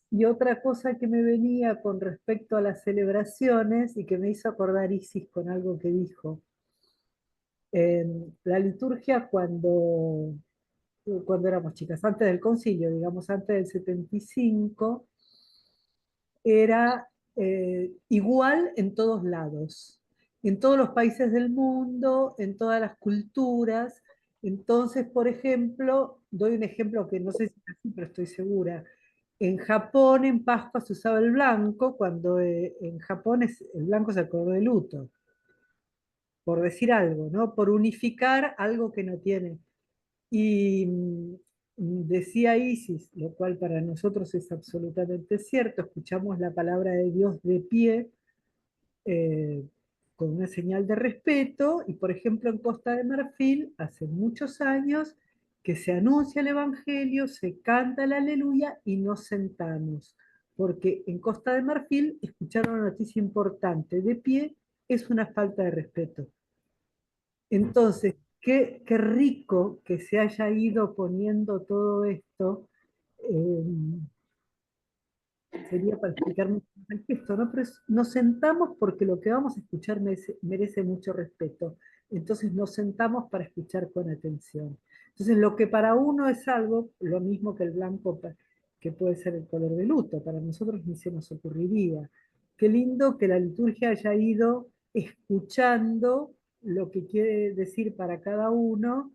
Y otra cosa que me venía con respecto a las celebraciones y que me hizo acordar Isis con algo que dijo. La liturgia cuando éramos chicas, antes del concilio, digamos antes del 75, era igual en todos lados, en todos los países del mundo, en todas las culturas. Entonces, por ejemplo, doy un ejemplo que no sé si es así, pero estoy segura. En Japón, en Pascua, se usaba el blanco, cuando en Japón el blanco es el color de luto, por decir algo, ¿no? Por unificar algo que no tiene. Y decía Isis, lo cual para nosotros es absolutamente cierto, escuchamos la palabra de Dios de pie, eh, con una señal de respeto, y por ejemplo en Costa de Marfil, hace muchos años, que se anuncia el Evangelio, se canta el aleluya y nos sentamos, porque en Costa de Marfil escuchar una noticia importante de pie es una falta de respeto. Entonces, qué rico que se haya ido poniendo todo esto. eh, Sería para explicar mucho más el gesto, ¿no? Pero nos sentamos porque lo que vamos a escuchar merece mucho respeto. Entonces nos sentamos para escuchar con atención. Entonces lo que para uno es algo, lo mismo que el blanco, que puede ser el color de luto, para nosotros ni se nos ocurriría. Qué lindo que la liturgia haya ido escuchando lo que quiere decir para cada uno,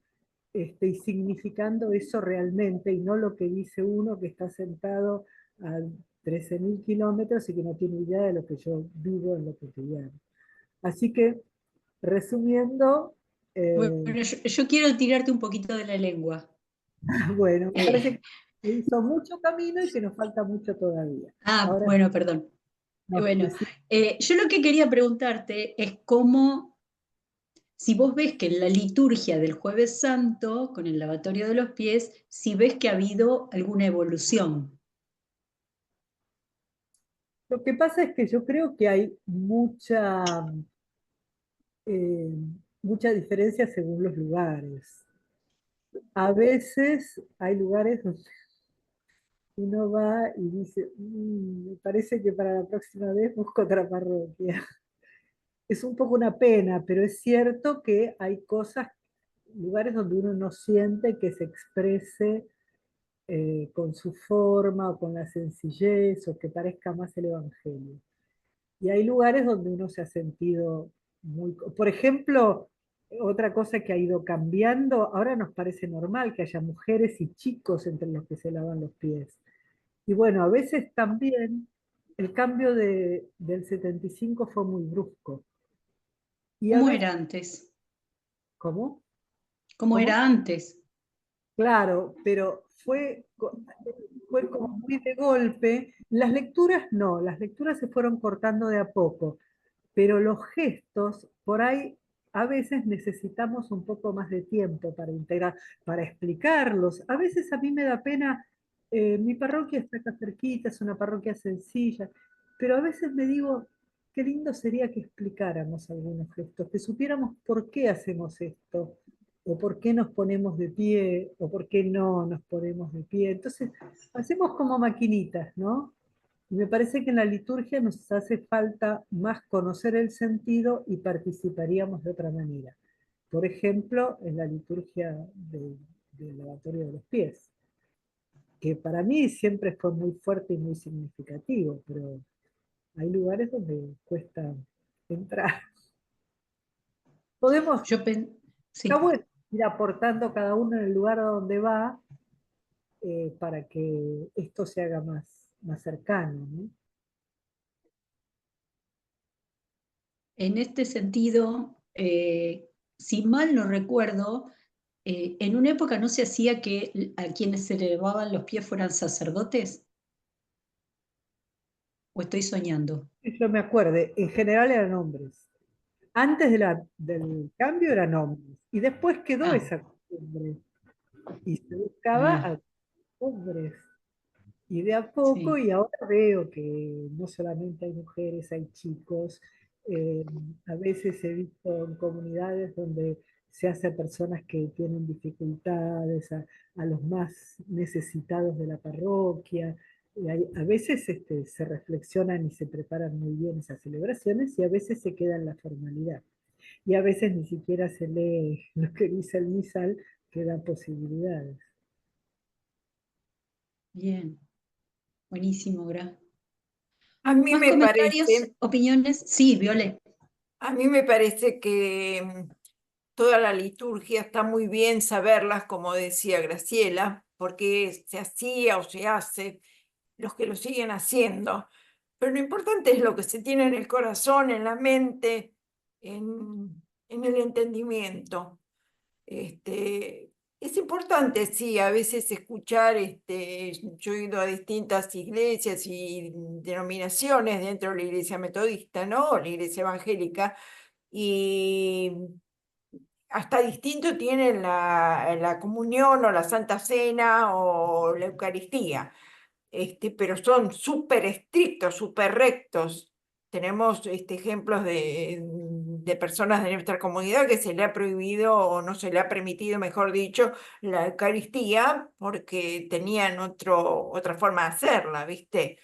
y significando eso realmente, y no lo que dice uno que está sentado a 13.000 kilómetros y que no tiene idea de lo que yo vivo en lo cotidiano. Así que, resumiendo, Bueno, yo quiero tirarte un poquito de la lengua. bueno, me parece que hizo mucho camino y que nos falta mucho todavía. Ahora Bueno, perdón. Bueno, yo lo que quería preguntarte es cómo, si vos ves que en la liturgia del Jueves Santo, con el lavatorio de los pies, si ves que ha habido alguna evolución. lo que pasa es que yo creo que hay eh, mucha diferencia según los lugares. A veces hay lugares donde uno va y dice, me parece que para la próxima vez busco otra parroquia". Es un poco una pena, pero es cierto que hay cosas, lugares donde uno no siente que se exprese con su forma o con la sencillez o que parezca más el Evangelio. Y hay lugares donde uno se ha sentido muy... Por ejemplo, otra cosa que ha ido cambiando, ahora nos parece normal que haya mujeres y chicos entre los que se lavan los pies. Y bueno, a veces también el cambio del 75 fue muy brusco. Y a ¿Cómo veces, era antes? ¿cómo? ¿Cómo era antes? Claro, pero fue como muy de golpe. Las lecturas no, las lecturas se fueron cortando de a poco, pero los gestos, por ahí, a veces necesitamos un poco más de tiempo para integrar, para explicarlos. A veces a mí me da pena, mi parroquia está acá cerquita, es una parroquia sencilla, pero a veces me digo, qué lindo sería que explicáramos algunos gestos, que supiéramos por qué hacemos esto, o por qué nos ponemos de pie, o por qué no nos ponemos de pie. Entonces, hacemos como maquinitas, ¿no? Y me parece que en la liturgia nos hace falta más conocer el sentido y participaríamos de otra manera. Por ejemplo, en la liturgia del lavatorio de los pies, que para mí siempre fue muy fuerte y muy significativo, pero hay lugares donde cuesta entrar. Podemos, Sí. ir aportando cada uno en el lugar a donde va, para que esto se haga más cercano, ¿no? En este sentido, si mal no recuerdo, en una época no se hacía que a quienes se le lavaban los pies fueran sacerdotes. ¿O estoy soñando? Que yo me acuerde, en general eran hombres. Antes del cambio eran hombres. Y después quedó Ah, esa costumbre. Y se buscaba ah, a hombres. Y de a poco, sí. y ahora veo que no solamente hay mujeres, hay chicos. eh, a veces he visto en comunidades donde se hace a personas que tienen dificultades, a los más necesitados de la parroquia. Y a veces se reflexionan y se preparan muy bien esas celebraciones y a veces se queda en la formalidad. Y a veces ni siquiera se lee lo que dice el misal, que da posibilidades. Bien, buenísimo, Gra. A mí ¿Más me comentarios, parece, opiniones? Sí, Viole. a mí me parece que toda la liturgia está muy bien saberlas, como decía Graciela, porque se hacía o se hace, los que lo siguen haciendo. Pero lo importante es lo que se tiene en el corazón, en la mente, en el entendimiento. Es importante, sí, a veces escuchar, yo he ido a distintas iglesias y denominaciones dentro de la iglesia metodista, ¿no? O la iglesia evangélica, y hasta distinto tienen la comunión o la Santa Cena o la Eucaristía, pero son súper estrictos, súper rectos. Tenemos ejemplos de personas de nuestra comunidad que se le ha prohibido o no se le ha permitido, mejor dicho, la Eucaristía porque tenían otra forma de hacerla, ¿viste?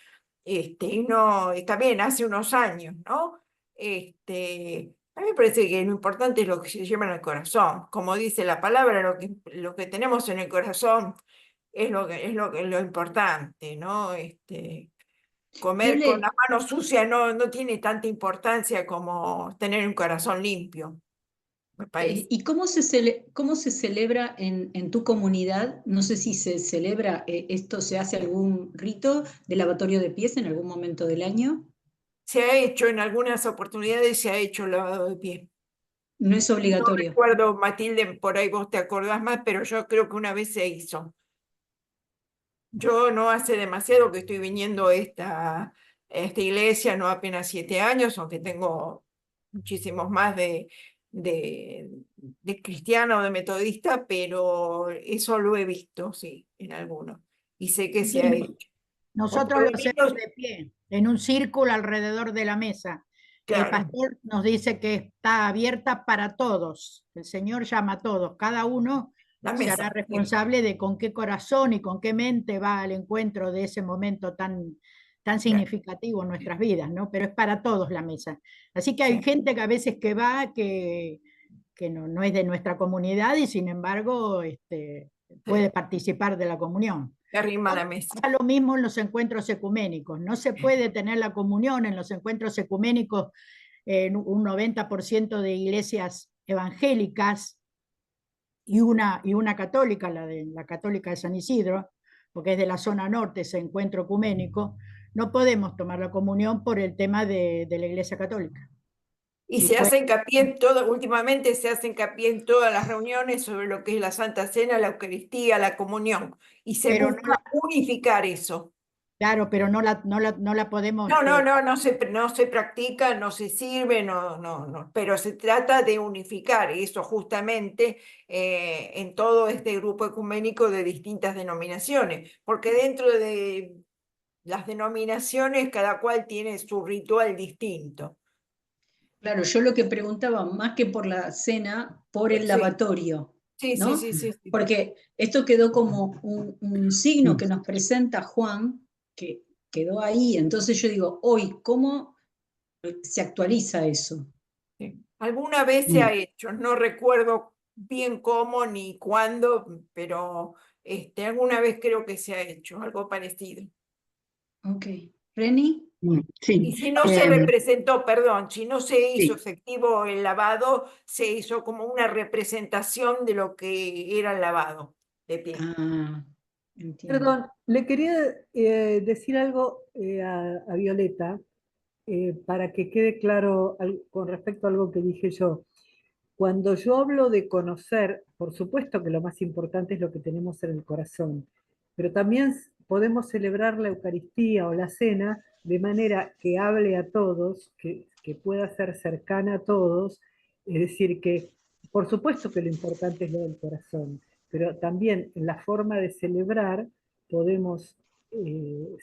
Y no, está bien, hace unos años, ¿no? A mí me parece que lo importante es lo que se lleva en el corazón. Como dice la palabra, lo que tenemos en el corazón es lo importante, ¿no? Comer con Viole, la mano sucia no tiene tanta importancia como tener un corazón limpio, me parece. ¿y cómo se celebra en tu comunidad? No sé si se celebra, esto se hace algún rito de lavatorio de pies en algún momento del año. Se ha hecho en algunas oportunidades, se ha hecho lavado de pie. No es No obligatorio. recuerdo, Matilde, por ahí vos te acordás más, pero yo creo que una vez se hizo. Yo no hace demasiado que estoy viniendo a esta iglesia, no apenas 7 años, aunque tengo muchísimos más de cristiano o de metodista, pero eso lo he visto, sí, en algunos. Y sé que se ha Sí, hecho. O por nosotros lo lo hacemos menos, de pie, en un círculo alrededor de la mesa. El claro, pastor nos dice que está abierta para todos. El Señor llama a todos. Cada uno la se hará mesa. Sí, responsable de con qué corazón y con qué mente va al encuentro de ese momento tan claro, significativo en nuestras vidas, ¿no? Pero es para todos la mesa. Así que hay sí, gente que a veces que va que no es de nuestra comunidad y sin embargo puede sí. participar de la comunión. Se arrima a la mesa. Pasa lo mismo en los encuentros ecuménicos. No se puede tener la comunión en los encuentros ecuménicos en un 90% de iglesias evangélicas y una católica, la católica de San Isidro, porque es de la zona norte ese encuentro ecuménico. No podemos tomar la comunión por el tema de la iglesia católica. Y Y se fue, hace hincapié últimamente se hace hincapié en todas las reuniones sobre lo que es la Santa Cena, la Eucaristía, la comunión. Y se pero no busca la, unificar eso. claro, pero no la podemos, No se practica, no se sirve, no, pero se trata de unificar eso justamente en todo este grupo ecuménico de distintas denominaciones, porque dentro de las denominaciones cada cual tiene su ritual distinto. Claro, yo lo que preguntaba, más que por la cena, por el Sí, lavatorio, sí, sí, ¿no? sí, sí, sí. Porque esto quedó como un signo que nos presenta Juan, que quedó ahí. Entonces yo digo, hoy, ¿cómo se actualiza eso? Sí. Alguna vez se ha hecho, no recuerdo bien cómo ni cuándo, pero alguna vez creo que se ha hecho algo parecido. Ok. ¿Reni? Y Sí, si no se representó, perdón, si no se hizo efectivo el lavado, se hizo como una representación de lo que era el lavado de pie. Ah, entiendo. Perdón, le quería decir algo a Violeta para que quede claro con respecto a algo que dije yo. Cuando yo hablo de conocer, por supuesto que lo más importante es lo que tenemos en el corazón, pero también podemos celebrar la Eucaristía o la cena de manera que hable a todos, que pueda ser cercana a todos, es decir, que por supuesto que lo importante es lo del corazón, pero también en la forma de celebrar podemos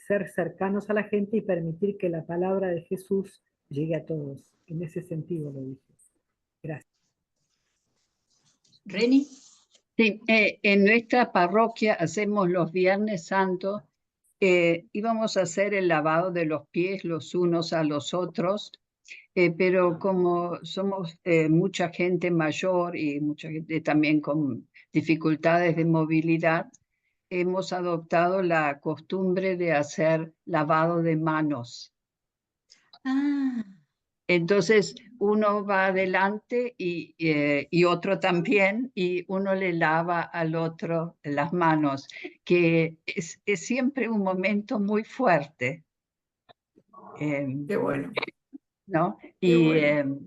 ser cercanos a la gente y permitir que la palabra de Jesús llegue a todos. En ese sentido lo dije. Gracias. Reni. Sí, en nuestra parroquia hacemos los Viernes Santos, íbamos a hacer el lavado de los pies los unos a los otros, pero como somos mucha gente mayor y mucha gente también con dificultades de movilidad, hemos adoptado la costumbre de hacer lavado de manos. Ah, Entonces uno va adelante y otro también, y uno le lava al otro las manos, que es siempre un momento muy fuerte, Qué bueno, ¿no? qué Y bueno.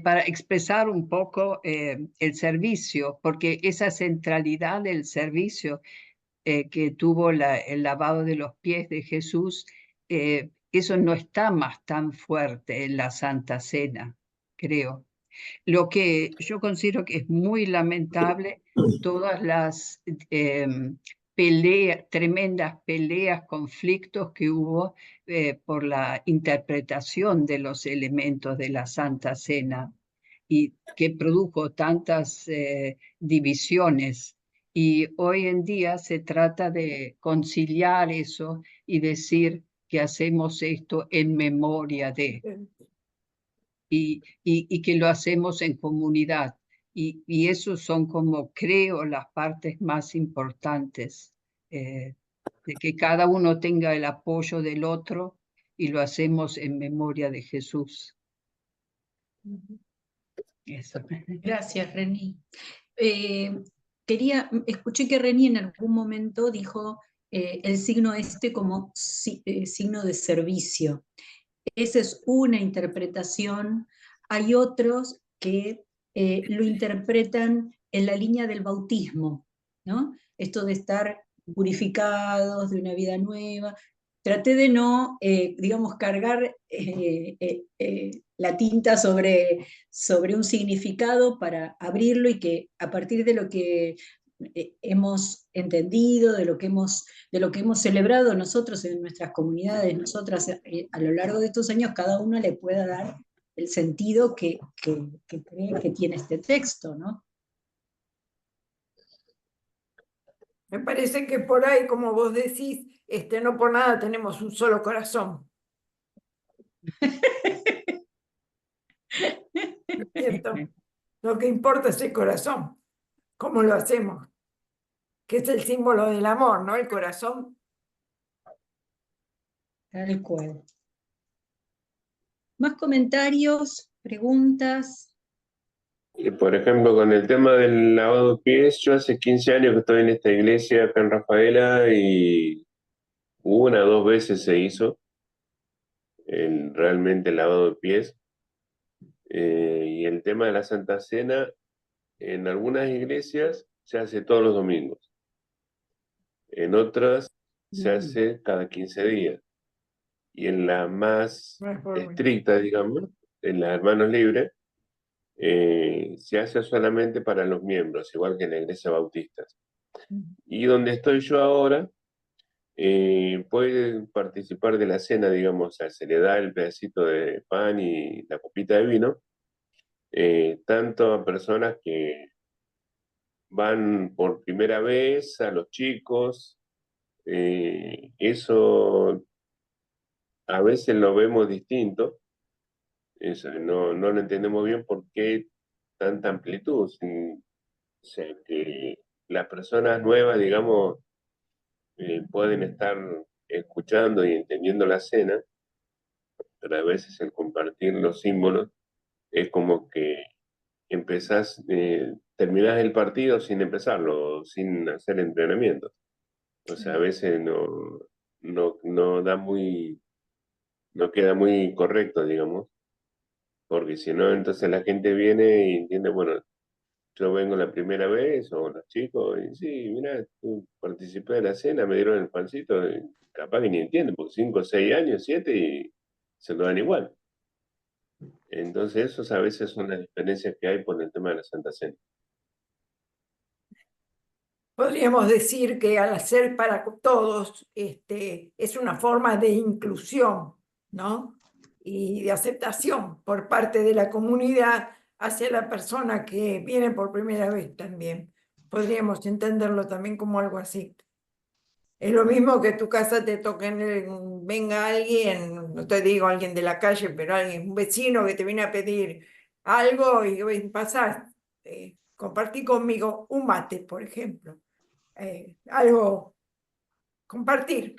para expresar un poco el servicio, porque esa centralidad del servicio que tuvo el lavado de los pies de Jesús, eso no está más tan fuerte en la Santa Cena, creo. Lo que yo considero que es muy lamentable, todas las tremendas peleas, conflictos que hubo por la interpretación de los elementos de la Santa Cena y que produjo tantas divisiones. Y hoy en día se trata de conciliar eso y decir que hacemos esto en memoria de, y que lo hacemos en comunidad. Y esos son como, creo, las partes más importantes, de que cada uno tenga el apoyo del otro y lo hacemos en memoria de Jesús. Eso. gracias, Reni. Escuché que Reni en algún momento dijo el signo este como signo de servicio. Esa es una interpretación. Hay otros que lo interpretan en la línea del bautismo, ¿no? Esto de estar purificados, de una vida nueva. Traté de no, digamos, cargar la tinta sobre un significado para abrirlo y que a partir de lo que hemos entendido, de lo que hemos celebrado nosotros en nuestras comunidades, nosotras a lo largo de estos años, cada uno le pueda dar el sentido que cree que tiene este texto, ¿no? Me parece que por ahí, como vos decís, no por nada tenemos un solo corazón. ¿Es cierto? Lo que importa es el corazón, cómo lo hacemos, que es el símbolo del amor, ¿no? El corazón. Tal cual. ¿Más comentarios, preguntas? Por ejemplo, con el tema del lavado de pies, yo hace 15 años que estoy en esta iglesia acá en Rafaela y una o dos veces se hizo realmente el lavado de pies. Y el tema de la Santa Cena, en algunas iglesias se hace todos los domingos. En otras se hace cada 15 días. Y en la más estricta, digamos, en las Hermanos Libres, se hace solamente para los miembros, igual que en la iglesia bautista. Y donde estoy yo ahora, pueden participar de la cena, digamos, o sea, se le da el pedacito de pan y la copita de vino, tanto a personas que van por primera vez, a los chicos, eso a veces lo vemos distinto, eso, no lo entendemos bien por qué tanta amplitud, o sea, que las personas nuevas, digamos, pueden estar escuchando y entendiendo la cena, pero a veces el compartir los símbolos es como que terminás el partido sin empezarlo, sin hacer entrenamiento. O sea, a veces no queda muy correcto, digamos, porque si no, entonces la gente viene y entiende, bueno, yo vengo la primera vez, o los chicos, y sí, mirá, participé de la cena, me dieron el pancito, y capaz que ni entienden, porque 5, 6 años, 7, y se lo dan igual. Entonces, esos a veces son las diferencias que hay por el tema de la Santa Cena. Podríamos decir que al ser para todos, es una forma de inclusión, ¿no? Y de aceptación por parte de la comunidad hacia la persona que viene por primera vez también. Podríamos entenderlo también como algo así. Es lo mismo que tu casa te toquen, venga alguien, no te digo alguien de la calle, pero alguien, un vecino que te viene a pedir algo y pasás, compartí conmigo un mate, por ejemplo. Algo, compartir.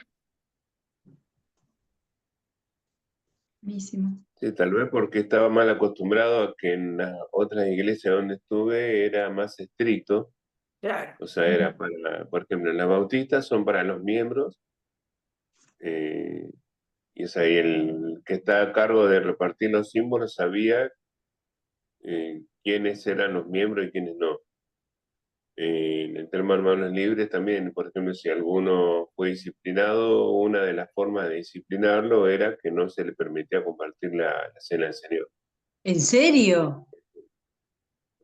Buenísimo. Sí, tal vez porque estaba mal acostumbrado a que en las otras iglesias donde estuve era más estricto. Claro. O sea, era para, por ejemplo, las bautistas son para los miembros, y es ahí el que está a cargo de repartir los símbolos sabía quiénes eran los miembros y quiénes no. En el tema de hermanos libres también, por ejemplo, si alguno fue disciplinado, una de las formas de disciplinarlo era que no se le permitía compartir la cena del Señor. ¿En serio?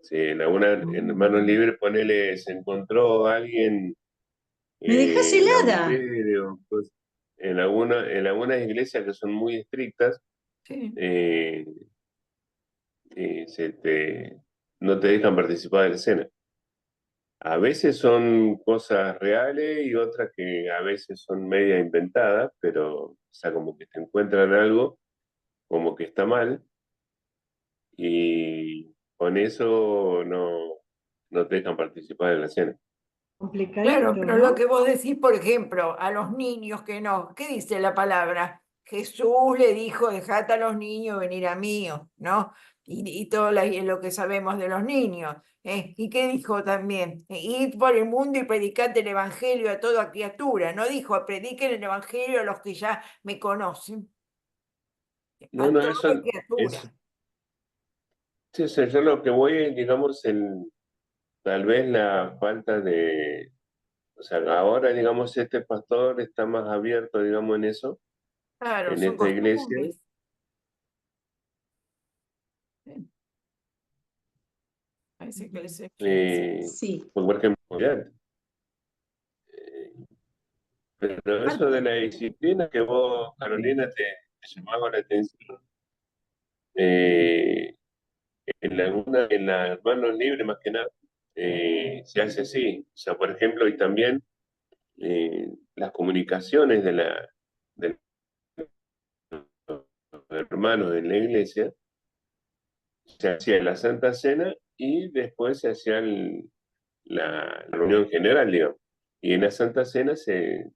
Sí, en hermanos libres, ponele, se encontró alguien ¿Me dejas en helada? adulterio, pues, en algunas iglesias que son muy estrictas, Sí. No te dejan participar de la cena. A veces son cosas reales y otras que a veces son media inventadas, pero, o sea, como que te encuentran algo, como que está mal, y con eso no te dejan participar de la cena. Claro, Complicadito, pero lo ¿no? que vos decís, por ejemplo, a los niños que no, ¿qué dice la palabra? Jesús le dijo, dejad a los niños venir a mí, ¿no? Y todo lo que sabemos de los niños. ¿Y qué dijo también? Id por el mundo y predicad el evangelio a toda criatura. No dijo, prediquen el evangelio a los que ya me conocen. No, A no, toda eso criatura. sí, sí, yo lo que voy es, digamos, tal vez la falta de, o sea, ahora, digamos, este pastor está más abierto, digamos, en eso, Claro, en son esta iglesia. costumbres. Parece que les Sí. Por ejemplo, pero eso de la disciplina que vos, Carolina, te llamaba la atención, eh, en la Hermanos Libres más que nada, se hace así. O sea, por ejemplo, y también las comunicaciones de los hermanos en la iglesia, se hacía la Santa Cena y después se hacía la reunión general, digamos. Y en la Santa Cena se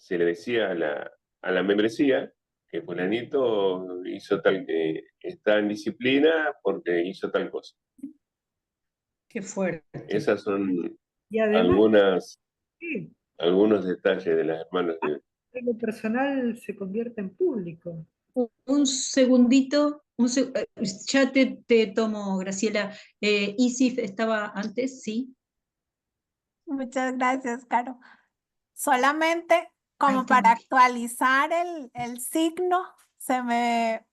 le decía a la membresía que fulanito hizo está en disciplina porque hizo tal cosa. Qué fuerte. Esas son Y además, sí, algunos detalles de las hermanas libres. lo personal se convierte en público. Un segundito, ya te tomo, Graciela. Isis estaba antes, sí. Muchas gracias, Caro. Solamente como Ay, para actualizar el signo, se me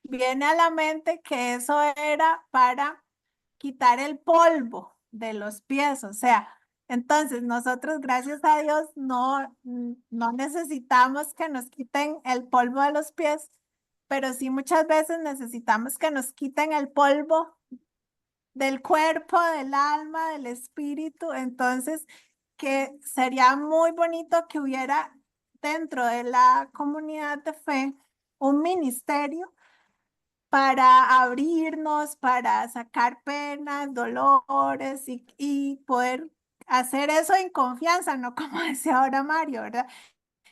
viene a la mente que eso era para quitar el polvo de los pies, o sea, entonces nosotros, gracias a Dios, no necesitamos que nos quiten el polvo de los pies, pero sí muchas veces necesitamos que nos quiten el polvo del cuerpo, del alma, del espíritu, entonces que sería muy bonito que hubiera dentro de la comunidad de fe un ministerio para abrirnos, para sacar penas, dolores y poder hacer eso en confianza, no como decía ahora Mario, ¿verdad?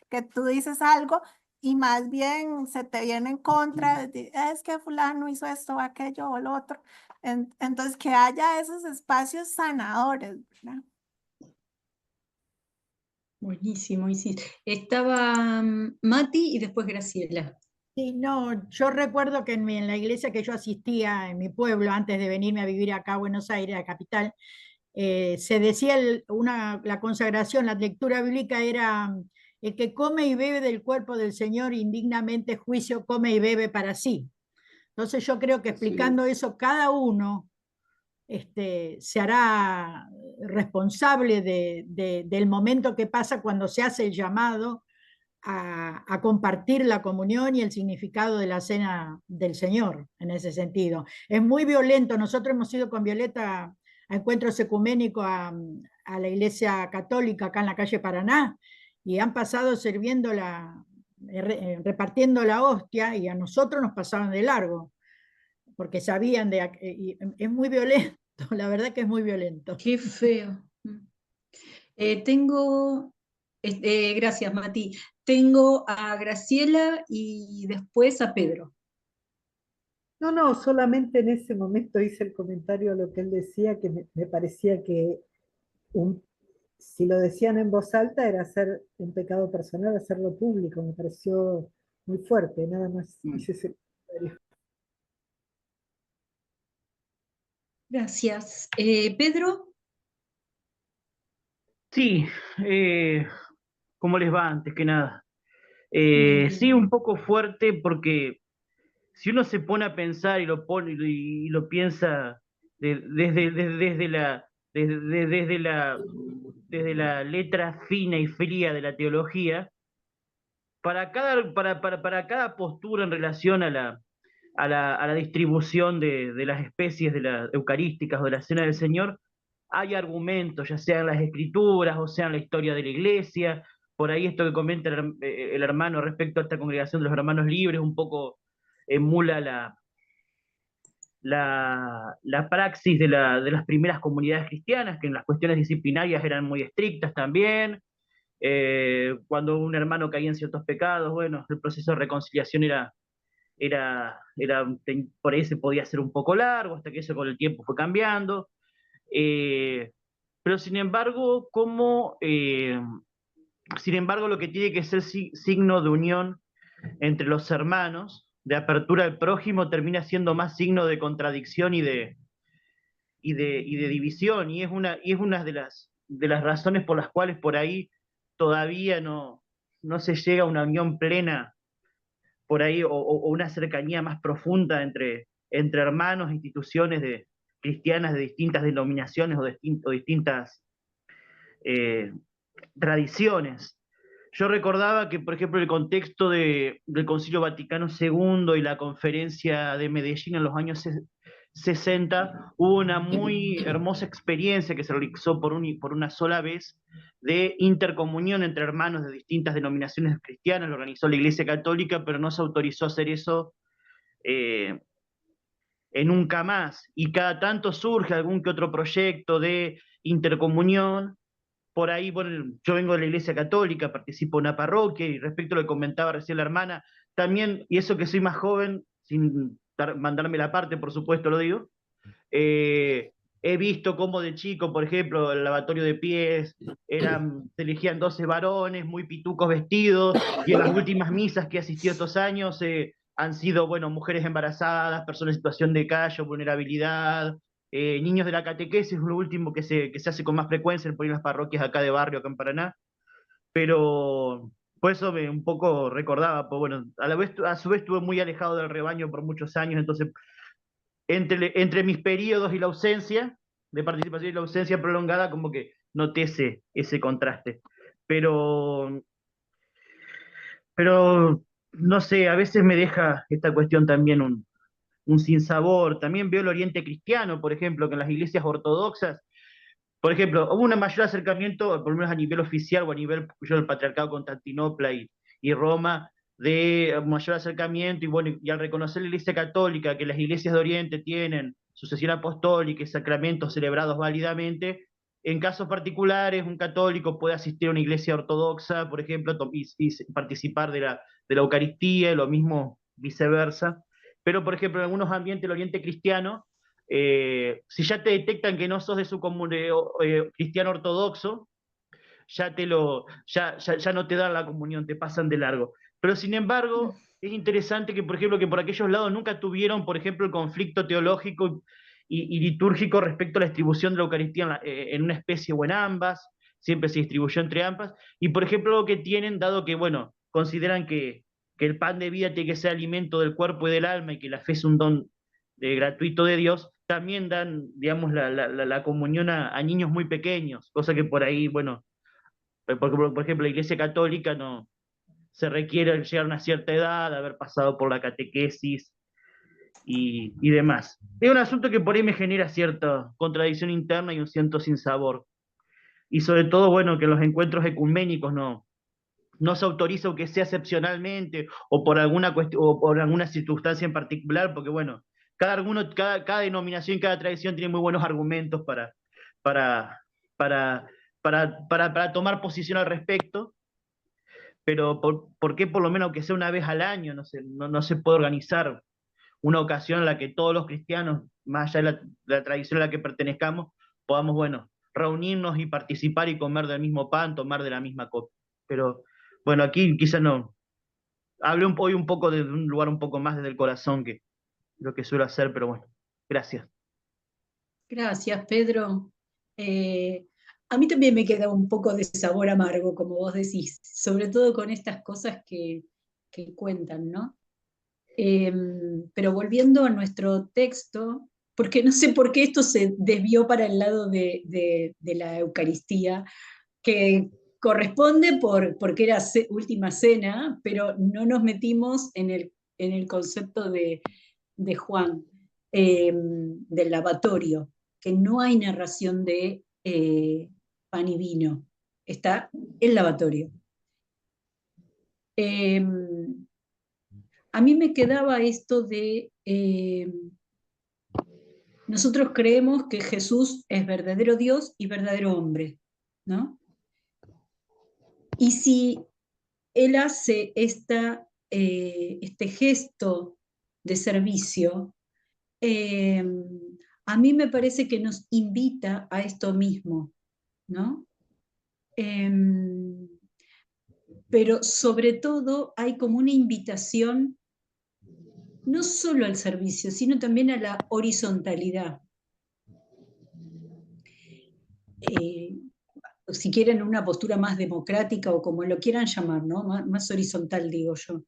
Que tú dices algo y más bien se te viene en contra, es que fulano hizo esto, aquello o lo otro. Entonces, que haya esos espacios sanadores, ¿verdad? Buenísimo, Isis. Estaba Mati y después Graciela. Sí, no, yo recuerdo que en la iglesia que yo asistía en mi pueblo, antes de venirme a vivir acá a Buenos Aires, a capital, se decía la consagración, la lectura bíblica era: el que come y bebe del cuerpo del Señor indignamente juicio come y bebe para sí. Entonces yo creo que Así explicando es. eso, cada uno se hará responsable del momento que pasa cuando se hace el llamado a compartir la comunión y el significado de la cena del Señor, en ese sentido. Es muy violento. Nosotros hemos ido con Violeta a encuentros ecuménicos a la iglesia católica acá en la calle Paraná, y han pasado sirviendo repartiendo la hostia, y a nosotros nos pasaban de largo, porque sabían y es muy violento, la verdad que es muy violento. Qué feo. Tengo, gracias Mati, tengo a Graciela y después a Pedro. No, no, solamente en ese momento hice el comentario a lo que él decía, que me parecía que si lo decían en voz alta era hacer un pecado personal, hacerlo público, me pareció muy fuerte, nada más hice ese comentario. Gracias. Pedro. Sí, ¿cómo les va antes que nada? Muy bien. Sí, un poco fuerte porque si uno se pone a pensar y lo pone y lo piensa desde la letra fina y fría de la teología, para cada postura en relación a la distribución de las especies de las eucarísticas o de la cena del Señor, hay argumentos, ya sean las escrituras o sean la historia de la iglesia. Por ahí esto que comenta el hermano respecto a esta congregación de los hermanos libres, un poco emula la praxis de las primeras comunidades cristianas, que en las cuestiones disciplinarias eran muy estrictas también. Cuando un hermano caía en ciertos pecados, bueno, el proceso de reconciliación por ahí se podía hacer un poco largo, hasta que eso con el tiempo fue cambiando. Pero sin embargo, lo que tiene que ser signo de unión entre los hermanos, de apertura al prójimo, termina siendo más signo de contradicción y de división, y es una de las razones por las cuales por ahí todavía no se llega a una unión plena por ahí, o una cercanía más profunda entre hermanos, instituciones cristianas de distintas denominaciones o distintas eh, tradiciones. Yo recordaba que, por ejemplo, el contexto del Concilio Vaticano II y la conferencia de Medellín en los años 60, hubo una muy hermosa experiencia que se realizó por una sola vez de intercomunión entre hermanos de distintas denominaciones cristianas. Lo organizó la Iglesia Católica, pero no se autorizó a hacer eso nunca más. Y cada tanto surge algún que otro proyecto de intercomunión. Por ahí, bueno, yo vengo de la Iglesia Católica, participo en una parroquia, y respecto a lo que comentaba recién la hermana, también, y eso que soy más joven, sin mandarme la parte, por supuesto lo digo, he visto cómo de chico, por ejemplo, el lavatorio de pies, se elegían 12 varones muy pitucos vestidos, y en las últimas misas que he asistido estos años han sido, bueno, mujeres embarazadas, personas en situación de calle o vulnerabilidad, niños de la catequesis, lo último que se hace con más frecuencia por ahí en las parroquias acá de barrio, acá en Paraná, pero por eso me un poco recordaba, pues bueno, a su vez estuve muy alejado del rebaño por muchos años, entonces entre mis periodos y la ausencia de participación y la ausencia prolongada, como que noté ese contraste. Pero no sé, a veces me deja esta cuestión también un sinsabor. También veo el Oriente Cristiano, por ejemplo, que en las iglesias ortodoxas, por ejemplo, hubo un mayor acercamiento, por lo menos a nivel oficial o a nivel del patriarcado de Constantinopla y Roma, de mayor acercamiento, y bueno, y al reconocer la Iglesia Católica que las iglesias de Oriente tienen sucesión apostólica y sacramentos celebrados válidamente, en casos particulares un católico puede asistir a una iglesia ortodoxa, por ejemplo, y participar de la Eucaristía, y lo mismo viceversa. Pero, por ejemplo, en algunos ambientes del Oriente Cristiano, si ya te detectan que no sos de su cristiano ortodoxo, ya no te dan la comunión, te pasan de largo. Pero sin embargo, es interesante que, por ejemplo, que por aquellos lados nunca tuvieron, por ejemplo, el conflicto teológico y litúrgico respecto a la distribución de la Eucaristía en una especie o en ambas, siempre se distribuyó entre ambas, y por ejemplo lo que tienen, dado que, bueno, consideran que el pan de vida tiene que ser alimento del cuerpo y del alma y que la fe es un don gratuito de Dios, también dan, digamos, la comunión a niños muy pequeños, cosa que por ahí, bueno, por ejemplo, la Iglesia Católica no se requiere llegar a una cierta edad, haber pasado por la catequesis y demás. Es un asunto que por ahí me genera cierta contradicción interna y un cierto sinsabor. Y sobre todo, bueno, que los encuentros ecuménicos no se autoriza aunque sea excepcionalmente o por alguna cuestión o por alguna circunstancia en particular, porque bueno, cada denominación y cada tradición tiene muy buenos argumentos para, para, para tomar posición al respecto, pero ¿por qué por lo menos aunque sea una vez al año no se puede organizar una ocasión en la que todos los cristianos, más allá de la tradición a la que pertenezcamos, podamos, bueno, reunirnos y participar y comer del mismo pan, tomar de la misma copa? Pero bueno, aquí quizás no. Hablé hoy un poco de un lugar un poco más desde el corazón que lo que suelo hacer, pero bueno, gracias. Gracias, Pedro. A mí también me queda un poco de sabor amargo, como vos decís, sobre todo con estas cosas que cuentan, ¿no? Pero volviendo a nuestro texto, porque no sé por qué esto se desvió para el lado de la Eucaristía, que corresponde porque era última cena, pero no nos metimos en el concepto de Juan, del lavatorio, que no hay narración de pan y vino, está el lavatorio. A mí me quedaba esto de, nosotros creemos que Jesús es verdadero Dios y verdadero hombre, ¿no? Y si Él hace este gesto de servicio, a mí me parece que nos invita a esto mismo, ¿no? Pero sobre todo hay como una invitación no solo al servicio, sino también a la horizontalidad. Si quieren una postura más democrática o como lo quieran llamar, ¿no? Más horizontal, digo yo.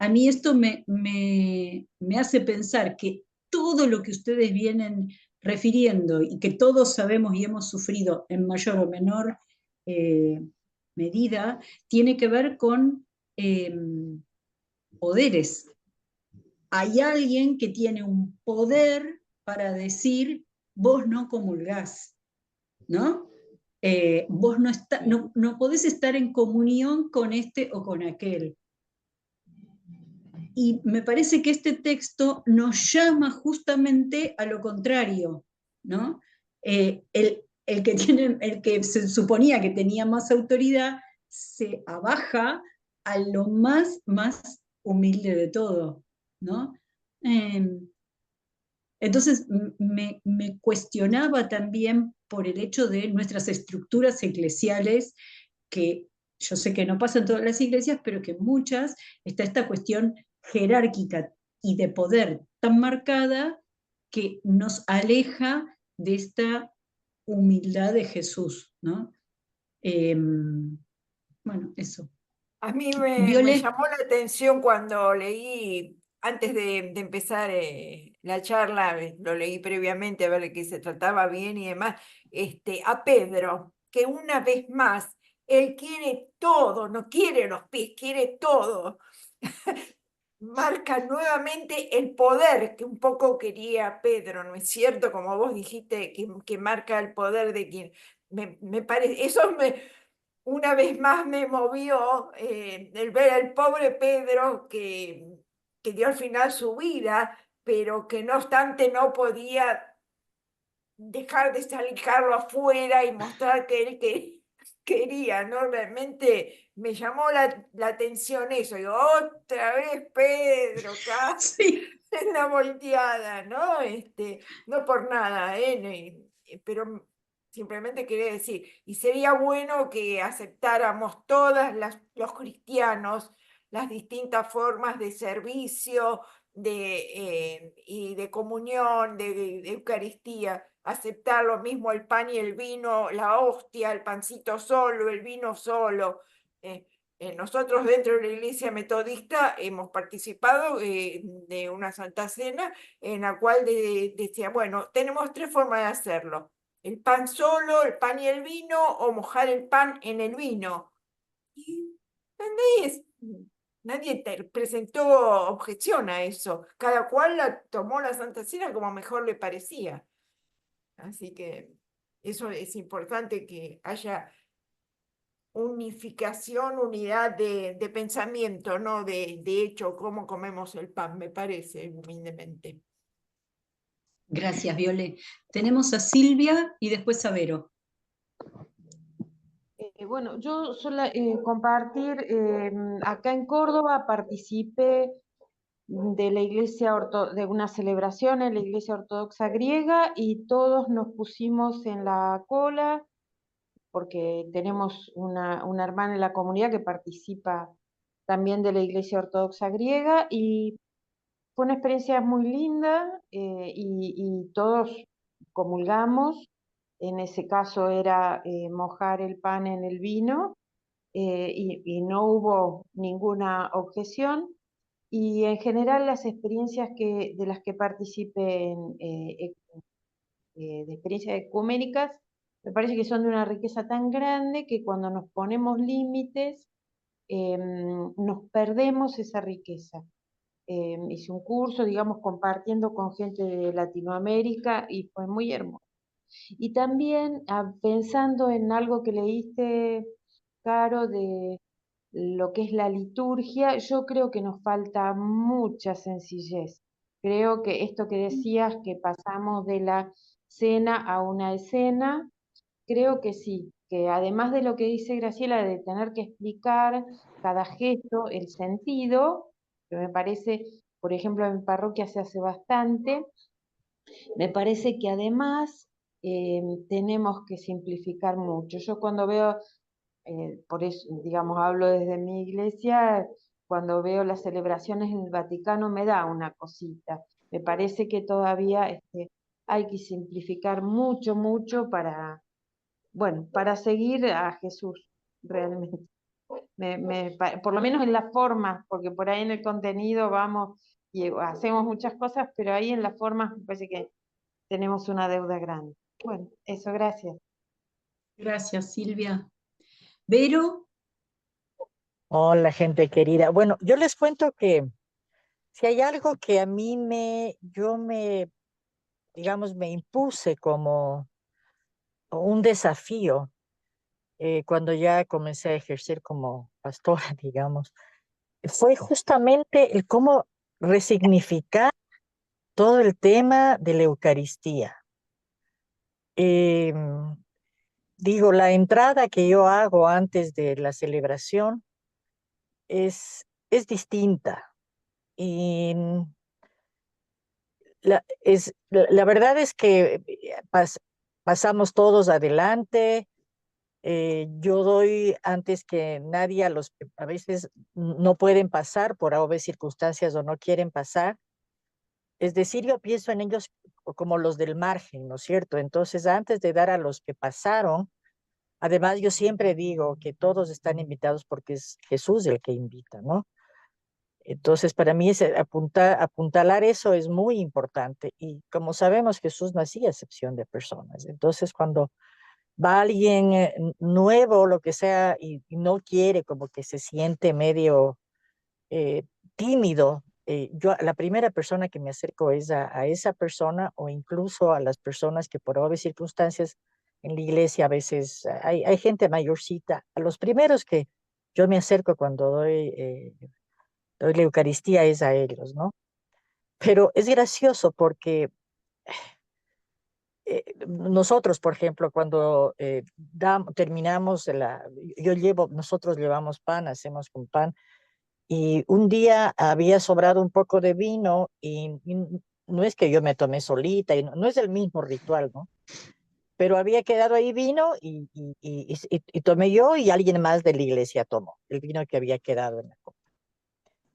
A mí esto me hace pensar que todo lo que ustedes vienen refiriendo y que todos sabemos y hemos sufrido en mayor o menor medida, tiene que ver con poderes. Hay alguien que tiene un poder para decir, vos no comulgás, ¿no? Vos no podés estar en comunión con este o con aquel. Y me parece que este texto nos llama justamente a lo contrario, ¿no? El que se suponía que tenía más autoridad se abaja a lo más humilde de todo, ¿no? Entonces me cuestionaba también por el hecho de nuestras estructuras eclesiales, que yo sé que no pasa en todas las iglesias, pero que en muchas está esta cuestión jerárquica y de poder tan marcada que nos aleja de esta humildad de Jesús, ¿no? Bueno, eso. A mí me llamó la atención cuando leí, antes de empezar la charla, lo leí previamente a ver de qué se trataba bien y demás, a Pedro, que una vez más, él quiere todo, no quiere los pies, quiere todo. Marca nuevamente el poder que un poco quería Pedro, ¿no es cierto? Como vos dijiste, que marca el poder de quien... Me parece, eso una vez más me movió el ver al pobre Pedro que dio al final su vida, pero que no obstante no podía dejar de sacarlo afuera y mostrar que él quería, ¿no? Realmente me llamó la atención eso. Digo, otra vez Pedro, casi en la volteada, ¿no? No por nada, pero simplemente quería decir, y sería bueno que aceptáramos los cristianos las distintas formas de servicio y de comunión, de Eucaristía, aceptar lo mismo el pan y el vino, la hostia, el pancito solo, el vino solo. Nosotros dentro de la Iglesia Metodista hemos participado de una Santa Cena en la cual decía, bueno, tenemos 3 formas de hacerlo: el pan solo, el pan y el vino, o mojar el pan en el vino. Y nadie presentó objeción a eso. Cada cual tomó la Santa Cena como mejor le parecía. Así que eso es importante, que haya unificación, unidad de pensamiento, no de hecho, cómo comemos el pan, me parece, humildemente. Gracias, Viole. Tenemos a Silvia y después a Vero. Bueno, yo solo compartir, acá en Córdoba participé de la de una celebración en la Iglesia Ortodoxa griega, y todos nos pusimos en la cola porque tenemos una hermana en la comunidad que participa también de la Iglesia Ortodoxa griega, y fue una experiencia muy linda, y todos comulgamos. En ese caso era mojar el pan en el vino, y no hubo ninguna objeción. Y en general las experiencias de las que participé de experiencias ecuménicas, me parece que son de una riqueza tan grande que cuando nos ponemos límites, nos perdemos esa riqueza. Hice un curso, digamos, compartiendo con gente de Latinoamérica, y fue muy hermoso. Y también pensando en algo que leíste, Caro, de lo que es la liturgia, yo creo que nos falta mucha sencillez. Creo que esto que decías, que pasamos de la cena a una escena, creo que sí, que además de lo que dice Graciela, de tener que explicar cada gesto, el sentido, que me parece, por ejemplo, en mi parroquia se hace bastante, me parece que además tenemos que simplificar mucho. Yo cuando veo, por eso, digamos, hablo desde mi iglesia, cuando veo las celebraciones en el Vaticano me da una cosita. Me parece que todavía hay que simplificar mucho, mucho bueno, para seguir a Jesús realmente. Por lo menos en la forma, porque por ahí en el contenido vamos y hacemos muchas cosas, pero ahí en la forma me parece que tenemos una deuda grande. Bueno, eso, gracias. Gracias, Silvia. Vero. Hola, gente querida. Bueno, yo les cuento que si hay algo que a mí digamos, me impuse como un desafío cuando ya comencé a ejercer como pastora, digamos, fue justamente el cómo resignificar todo el tema de la Eucaristía. Digo, la entrada que yo hago antes de la celebración es distinta. Y la verdad es que pasamos todos adelante. Yo doy antes que nadie a los que a veces no pueden pasar por obvias circunstancias o no quieren pasar. Es decir, yo pienso en ellos como los del margen, ¿no es cierto? Entonces, antes de dar a los que pasaron, además yo siempre digo que todos están invitados porque es Jesús el que invita, ¿no? Entonces, para mí apuntalar eso es muy importante. Y como sabemos, Jesús no hacía excepción de personas. Entonces, cuando va alguien nuevo, lo que sea, y no quiere, como que se siente medio tímido, yo la primera persona que me acerco es a esa persona, o incluso a las personas que por obvias circunstancias en la iglesia a veces hay gente mayorcita. A los primeros que yo me acerco cuando doy la Eucaristía es a ellos, ¿no? Pero es gracioso porque nosotros, por ejemplo, cuando terminamos, nosotros llevamos pan, hacemos con pan, y un día había sobrado un poco de vino y no es que yo me tomé solita, y no es el mismo ritual, ¿no? Pero había quedado ahí vino y tomé yo y alguien más de la iglesia tomó el vino que había quedado en la copa.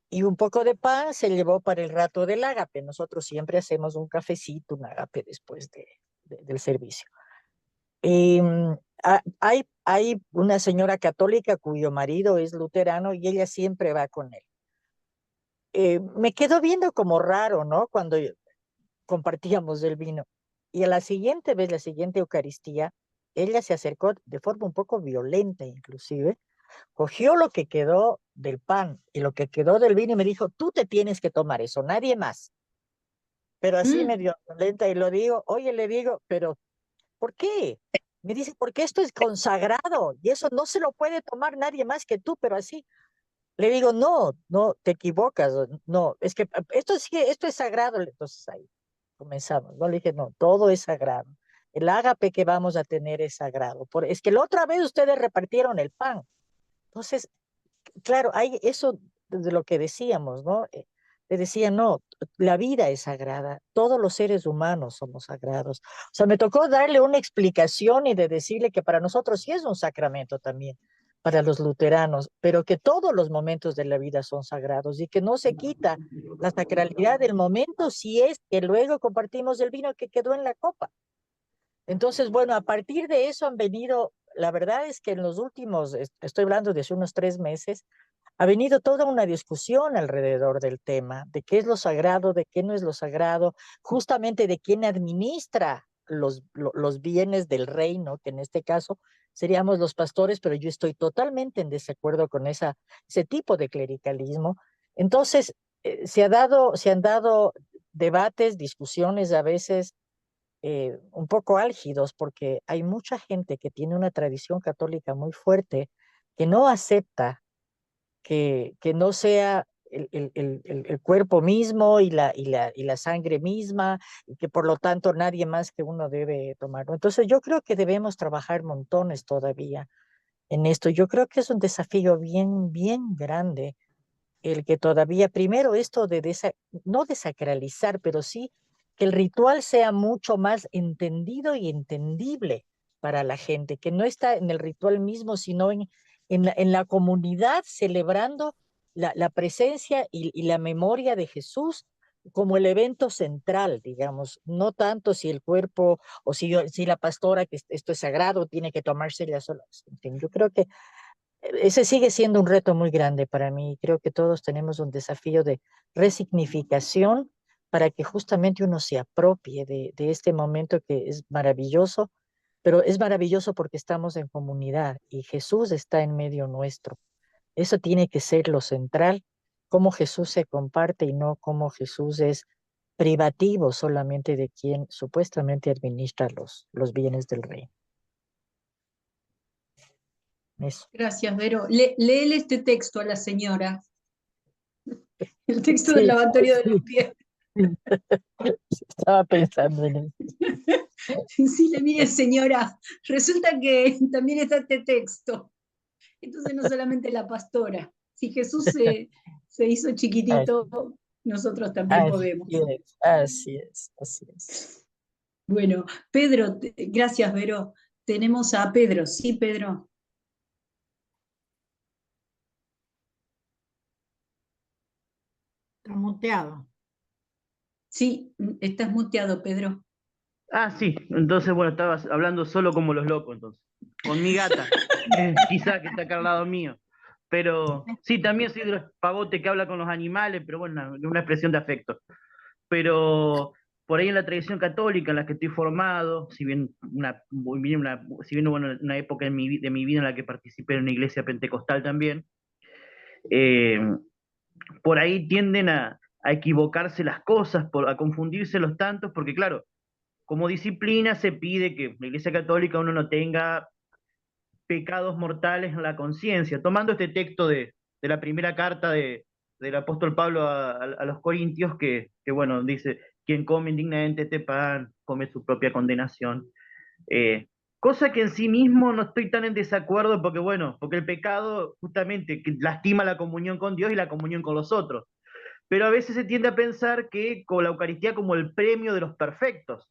y un poco de pan se llevó para el rato del ágape. Nosotros siempre hacemos un cafecito, un ágape después del servicio. Y, hay una señora católica cuyo marido es luterano y ella siempre va con él. Me quedó viendo como raro, ¿no? Cuando compartíamos el vino. Y a la siguiente vez, la siguiente Eucaristía, ella se acercó de forma un poco violenta inclusive, cogió lo que quedó del pan y lo que quedó del vino y me dijo, tú te tienes que tomar eso, nadie más. Pero así medio violenta y lo digo, oye, le digo, pero ¿por qué? Me dice, porque esto es consagrado y eso no se lo puede tomar nadie más que tú, pero así. Le digo, no, no, te equivocas, no, es que esto es sagrado. Entonces ahí comenzamos, ¿no? Le dije, no, todo es sagrado. El ágape que vamos a tener es sagrado. Es que la otra vez ustedes repartieron el pan. Entonces, claro, hay eso de lo que decíamos, ¿no? Le decía, no, la vida es sagrada, todos los seres humanos somos sagrados. O sea, me tocó darle una explicación y de decirle que para nosotros sí es un sacramento también, para los luteranos, pero que todos los momentos de la vida son sagrados y que no se quita la sacralidad del momento si es que luego compartimos el vino que quedó en la copa. Entonces, bueno, a partir de eso han venido, la verdad es que en los últimos, estoy hablando de hace unos 3 meses, ha venido toda una discusión alrededor del tema, de qué es lo sagrado, de qué no es lo sagrado, justamente de quién administra los bienes del reino, que en este caso seríamos los pastores, pero yo estoy totalmente en desacuerdo con ese tipo de clericalismo. Entonces, se han dado debates, discusiones a veces un poco álgidos, porque hay mucha gente que tiene una tradición católica muy fuerte que no acepta que no sea el cuerpo mismo y la sangre misma, y que por lo tanto nadie más que uno debe tomarlo. Entonces yo creo que debemos trabajar montones todavía en esto. Yo creo que es un desafío bien, bien grande el que todavía, primero esto no desacralizar, pero sí que el ritual sea mucho más entendido y entendible para la gente, que no está en el ritual mismo, sino en la comunidad celebrando la presencia y la memoria de Jesús como el evento central, digamos, no tanto si el cuerpo o si la pastora, que esto es sagrado, tiene que tomarse las solas. En fin, yo creo que ese sigue siendo un reto muy grande para mí. Creo que todos tenemos un desafío de resignificación para que justamente uno se apropie de este momento que es maravilloso, pero es maravilloso porque estamos en comunidad y Jesús está en medio nuestro. Eso tiene que ser lo central, cómo Jesús se comparte y no cómo Jesús es privativo solamente de quien supuestamente administra los bienes del reino. Eso. Gracias, Vero. Léele este texto a la señora. El texto Sí, del lavatorio de sí. los pies. Estaba pensando en eso. Sí, le mire, señora, resulta que también está este texto. Entonces no solamente la pastora. Si Jesús se hizo chiquitito, nosotros también podemos. Así es. Bueno, Pedro, gracias, Vero. Tenemos a Pedro. Sí, Pedro. Está muteado. Sí, estás muteado, Pedro. Ah, sí, entonces, bueno, estabas hablando solo como los locos, entonces, con mi gata, quizá que está acá al lado mío. Pero sí, también soy de los pavotes que habla con los animales, pero bueno, una expresión de afecto. Pero por ahí en la tradición católica en la que estoy formado, si bien bueno, una época de mi vida en la que participé en una iglesia pentecostal también, por ahí tienden a equivocarse las cosas, a confundirse los tantos, porque claro, como disciplina se pide que la Iglesia Católica uno no tenga pecados mortales en la conciencia. Tomando este texto de la primera carta del apóstol Pablo a los Corintios, que bueno, dice, quien come indignamente este pan, come su propia condenación. Cosa que en sí mismo no estoy tan en desacuerdo, porque el pecado justamente lastima la comunión con Dios y la comunión con los otros. Pero a veces se tiende a pensar que con la Eucaristía como el premio de los perfectos.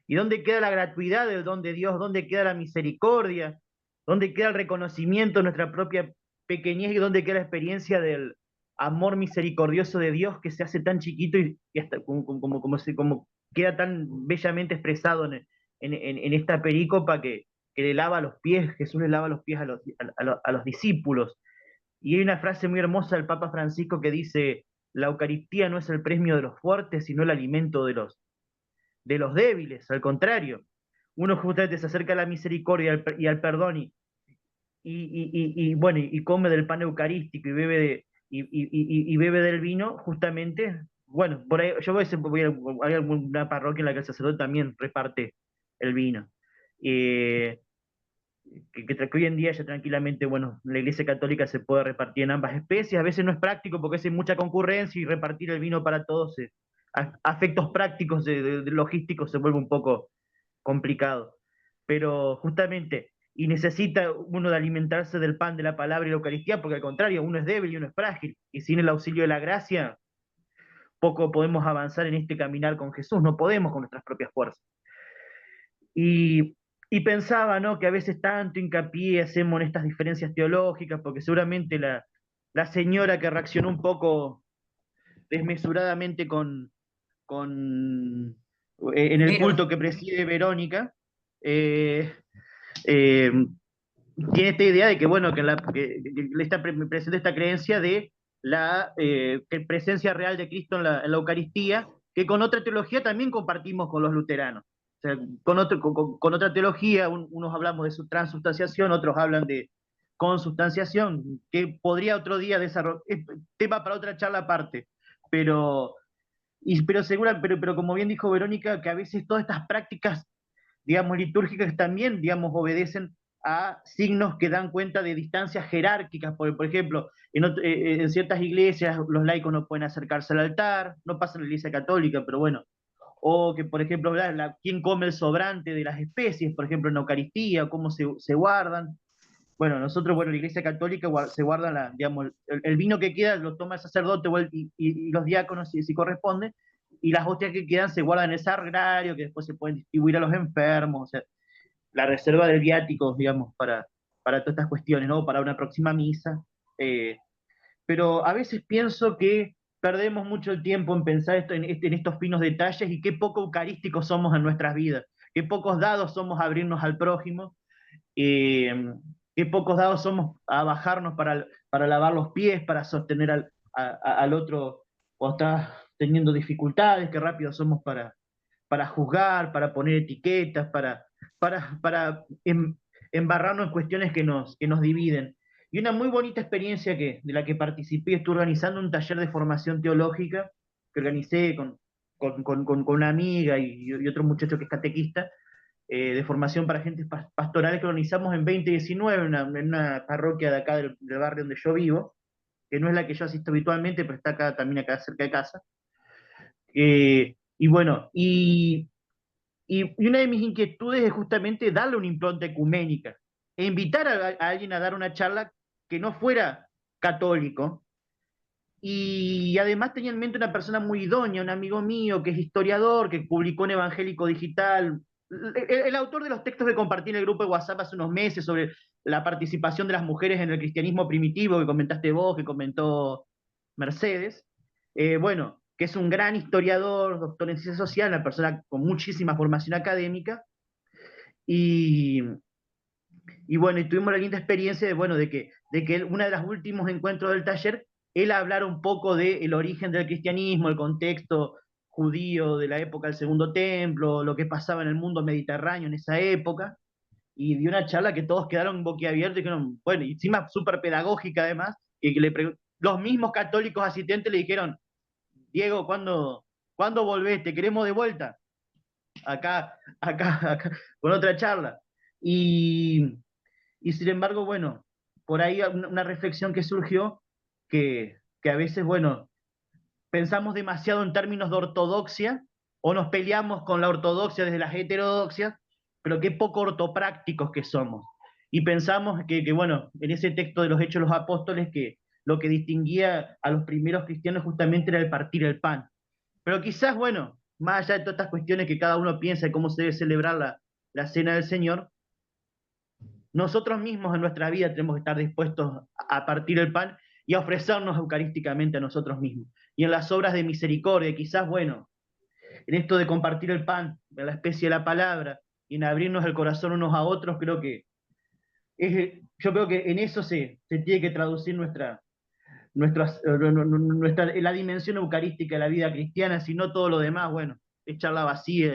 ¿Y dónde queda la gratuidad del don de Dios? ¿Dónde queda la misericordia? ¿Dónde queda el reconocimiento de nuestra propia pequeñez y dónde queda la experiencia del amor misericordioso de Dios que se hace tan chiquito y hasta como queda tan bellamente expresado en esta perícopa que le lava los pies, Jesús le lava los pies a los discípulos. Y hay una frase muy hermosa del Papa Francisco que dice: la Eucaristía no es el premio de los fuertes, sino el alimento de los débiles. Al contrario, uno justamente se acerca a la misericordia y al perdón bueno, y come del pan eucarístico y bebe del vino, justamente. Bueno, por ahí, yo a veces hay alguna parroquia en la que el sacerdote también reparte el vino. Que hoy en día ya tranquilamente, bueno, la Iglesia Católica se puede repartir en ambas especies. A veces no es práctico porque hay mucha concurrencia y repartir el vino para todos, a efectos prácticos de logísticos, se vuelve un poco complicado. Pero justamente, y necesita uno de alimentarse del pan de la palabra y la Eucaristía, porque al contrario, uno es débil y uno es frágil, y sin el auxilio de la gracia, poco podemos avanzar en este caminar con Jesús, no podemos con nuestras propias fuerzas. Y pensaba, ¿no?, que a veces tanto hincapié hacemos en estas diferencias teológicas, porque seguramente la señora que reaccionó un poco desmesuradamente en el culto que preside Verónica, tiene esta idea de que, bueno, que está presente esta creencia de la presencia real de Cristo en la Eucaristía, que con otra teología también compartimos con los luteranos. O sea, con otra teología, unos hablamos de su transubstanciación, otros hablan de consubstanciación, que podría otro día desarrollar, tema para otra charla aparte, pero como bien dijo Verónica, que a veces todas estas prácticas, digamos, litúrgicas también, digamos, obedecen a signos que dan cuenta de distancias jerárquicas. Por ejemplo, en ciertas iglesias los laicos no pueden acercarse al altar, no pasa en la Iglesia Católica, pero bueno. O que, por ejemplo, quién come el sobrante de las especies, por ejemplo, en la Eucaristía, o cómo se guardan. Bueno, nosotros, bueno, la Iglesia Católica se guarda, digamos, el vino que queda lo toma el sacerdote y los diáconos, si corresponde, y las hostias que quedan se guardan en el sagrario, que después se pueden distribuir a los enfermos, o sea, la reserva del viático, digamos, para todas estas cuestiones, ¿no? Para una próxima misa. Pero a veces pienso que perdemos mucho el tiempo en pensar en estos finos detalles y qué poco eucarísticos somos en nuestras vidas, qué pocos dados somos a abrirnos al prójimo, qué pocos dados somos a bajarnos para lavar los pies, para sostener al otro o está teniendo dificultades, qué rápido somos para juzgar, para poner etiquetas, para embarrarnos en cuestiones que nos dividen. Y una muy bonita experiencia de la que participé, estuve organizando un taller de formación teológica que organicé con una amiga y otro muchacho que es catequista, de formación para agentes pastorales, que organizamos en 2019 en una parroquia de acá del barrio donde yo vivo, que no es la que yo asisto habitualmente, pero está también acá cerca de casa. Y bueno, y una de mis inquietudes es justamente darle una impronta ecuménica e invitar a alguien a dar una charla que no fuera católico, y además tenía en mente una persona muy idónea, un amigo mío que es historiador, que publicó en Evangélico Digital, el autor de los textos que compartí en el grupo de WhatsApp hace unos meses sobre la participación de las mujeres en el cristianismo primitivo, que comentaste vos, que comentó Mercedes. Bueno, que es un gran historiador, doctor en ciencia social, una persona con muchísima formación académica, y bueno, y tuvimos la linda experiencia de que uno de los últimos encuentros del taller, él hablara un poco del origen del cristianismo, el contexto judío de la época del Segundo Templo, lo que pasaba en el mundo mediterráneo en esa época, y dio una charla que todos quedaron boquiabiertos y dijeron, bueno, y encima súper pedagógica además, y que los mismos católicos asistentes le dijeron: Diego, ¿cuándo volvés? ¿Te queremos de vuelta? Acá, con otra charla. Y sin embargo, bueno, por ahí una reflexión que surgió, que a veces, bueno, pensamos demasiado en términos de ortodoxia, o nos peleamos con la ortodoxia desde las heterodoxias, pero qué poco ortoprácticos que somos. Y pensamos que, bueno, en ese texto de los Hechos de los Apóstoles, que lo que distinguía a los primeros cristianos justamente era el partir el pan. Pero quizás, bueno, más allá de todas estas cuestiones que cada uno piensa de cómo se debe celebrar la Cena del Señor, nosotros mismos en nuestra vida tenemos que estar dispuestos a partir el pan y a ofrecernos eucarísticamente a nosotros mismos. Y en las obras de misericordia, quizás, bueno, en esto de compartir el pan, en la especie de la palabra, y en abrirnos el corazón unos a otros, creo que yo creo que en eso se tiene que traducir la dimensión eucarística de la vida cristiana, si no todo lo demás, bueno, echarla vacía,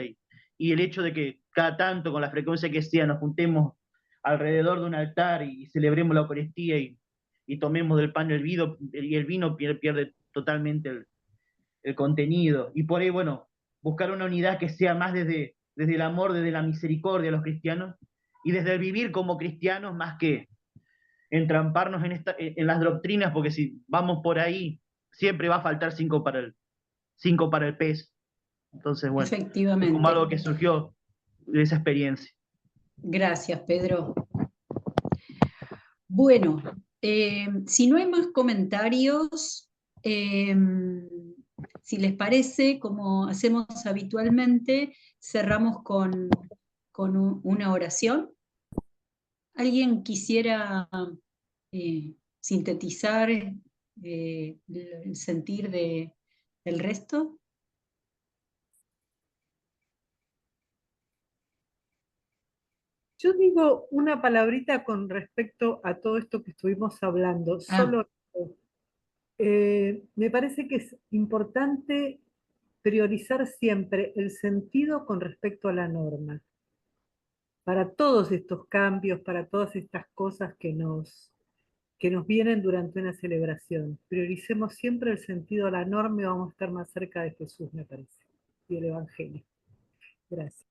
y el hecho de que cada tanto, con la frecuencia que sea, nos juntemos alrededor de un altar y celebremos la Eucaristía y tomemos del pan y el vino pierde totalmente el contenido. Y por ahí, bueno, buscar una unidad que sea más desde el amor, desde la misericordia a los cristianos, y desde el vivir como cristianos, más que entramparnos en las doctrinas, porque si vamos por ahí, siempre va a faltar 5 para el pez. Entonces, bueno, es como Efectivamente. algo que surgió de esa experiencia. Gracias, Pedro. Bueno, si no hay más comentarios, si les parece, como hacemos habitualmente, cerramos con una oración. ¿Alguien quisiera sintetizar el sentir del resto? Yo digo una palabrita con respecto a todo esto que estuvimos hablando. Solo me parece que es importante priorizar siempre el sentido con respecto a la norma. Para todos estos cambios, para todas estas cosas que nos vienen durante una celebración. Prioricemos siempre el sentido a la norma y vamos a estar más cerca de Jesús, me parece, y el Evangelio. Gracias.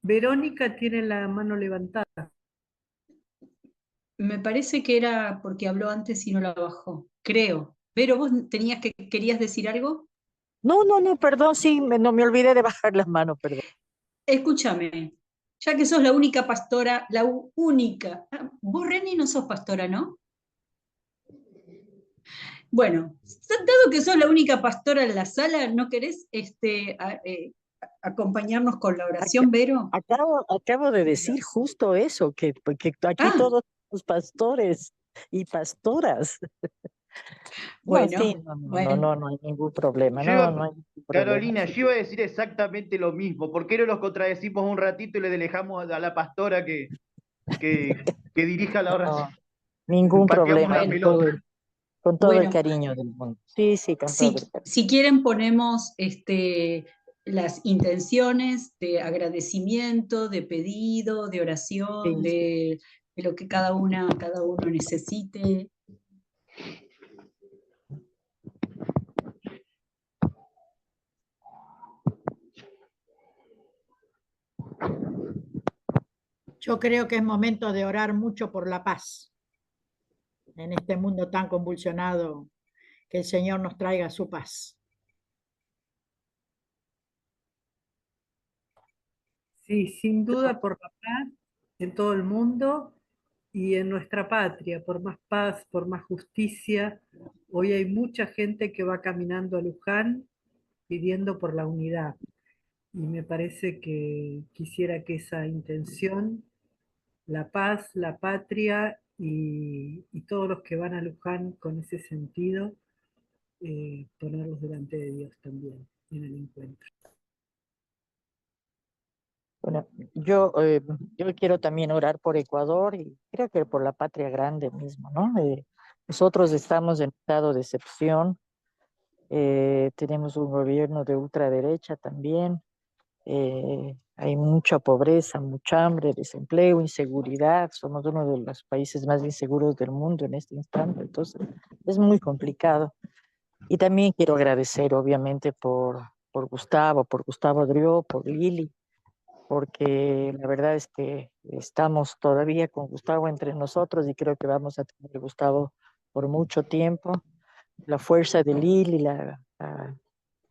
Verónica tiene la mano levantada. Me parece que era porque habló antes y no la bajó, creo. Pero vos querías decir algo. No, perdón, sí, no me olvidé de bajar las manos, perdón. Escúchame, ya que sos la única pastora, la única. Vos, Reni, no sos pastora, ¿no? Bueno, dado que sos la única pastora en la sala, ¿no querés acompañarnos con la oración, Vero? Acabo de decir justo eso, que aquí todos somos pastores y pastoras. Bueno, sí, no hay ningún problema. No hay ningún problema. Carolina, yo iba a decir exactamente lo mismo. ¿Por qué no los contradecimos un ratito y le dejamos a la pastora que dirija la oración? Ningún problema. Con todo el Bueno, cariño del mundo. Sí, con todo el cariño. Si quieren ponemos las intenciones de agradecimiento, de pedido, de oración, de lo que cada uno necesite. Yo creo que es momento de orar mucho por la paz en este mundo tan convulsionado, que el Señor nos traiga su paz. Sí, sin duda por la paz en todo el mundo y en nuestra patria, por más paz, por más justicia. Hoy hay mucha gente que va caminando a Luján pidiendo por la unidad. Y me parece que quisiera que esa intención, la paz, la patria y todos los que van a Luján con ese sentido, ponerlos delante de Dios también en el encuentro. Bueno, yo quiero también orar por Ecuador y creo que por la patria grande mismo, ¿no? Nosotros estamos en estado de excepción, tenemos un gobierno de ultraderecha también, hay mucha pobreza, mucha hambre, desempleo, inseguridad, somos uno de los países más inseguros del mundo en este instante, entonces es muy complicado. Y también quiero agradecer obviamente por Gustavo Drió, por Lili, porque la verdad es que estamos todavía con Gustavo entre nosotros y creo que vamos a tener a Gustavo por mucho tiempo. La fuerza de Lili,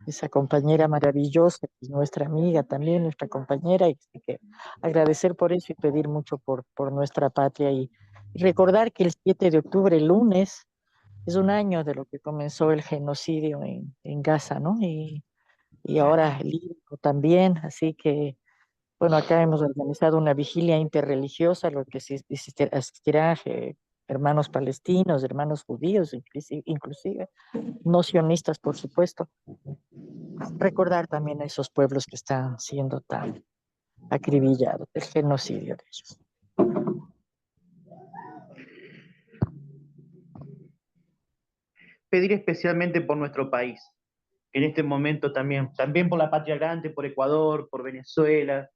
esa compañera maravillosa, que es nuestra amiga también, nuestra compañera, y que agradecer por eso y pedir mucho por nuestra patria y recordar que el 7 de octubre, el lunes, es un año de lo que comenzó el genocidio en Gaza, ¿no? Y y ahora lírico también, así que, bueno, acá hemos organizado una vigilia interreligiosa, lo que asistirá hermanos palestinos, hermanos judíos, inclusive, no sionistas, por supuesto. Recordar también a esos pueblos que están siendo tan acribillados, el genocidio de ellos. Pedir especialmente por nuestro país, en este momento también por la patria grande, por Ecuador, por Venezuela,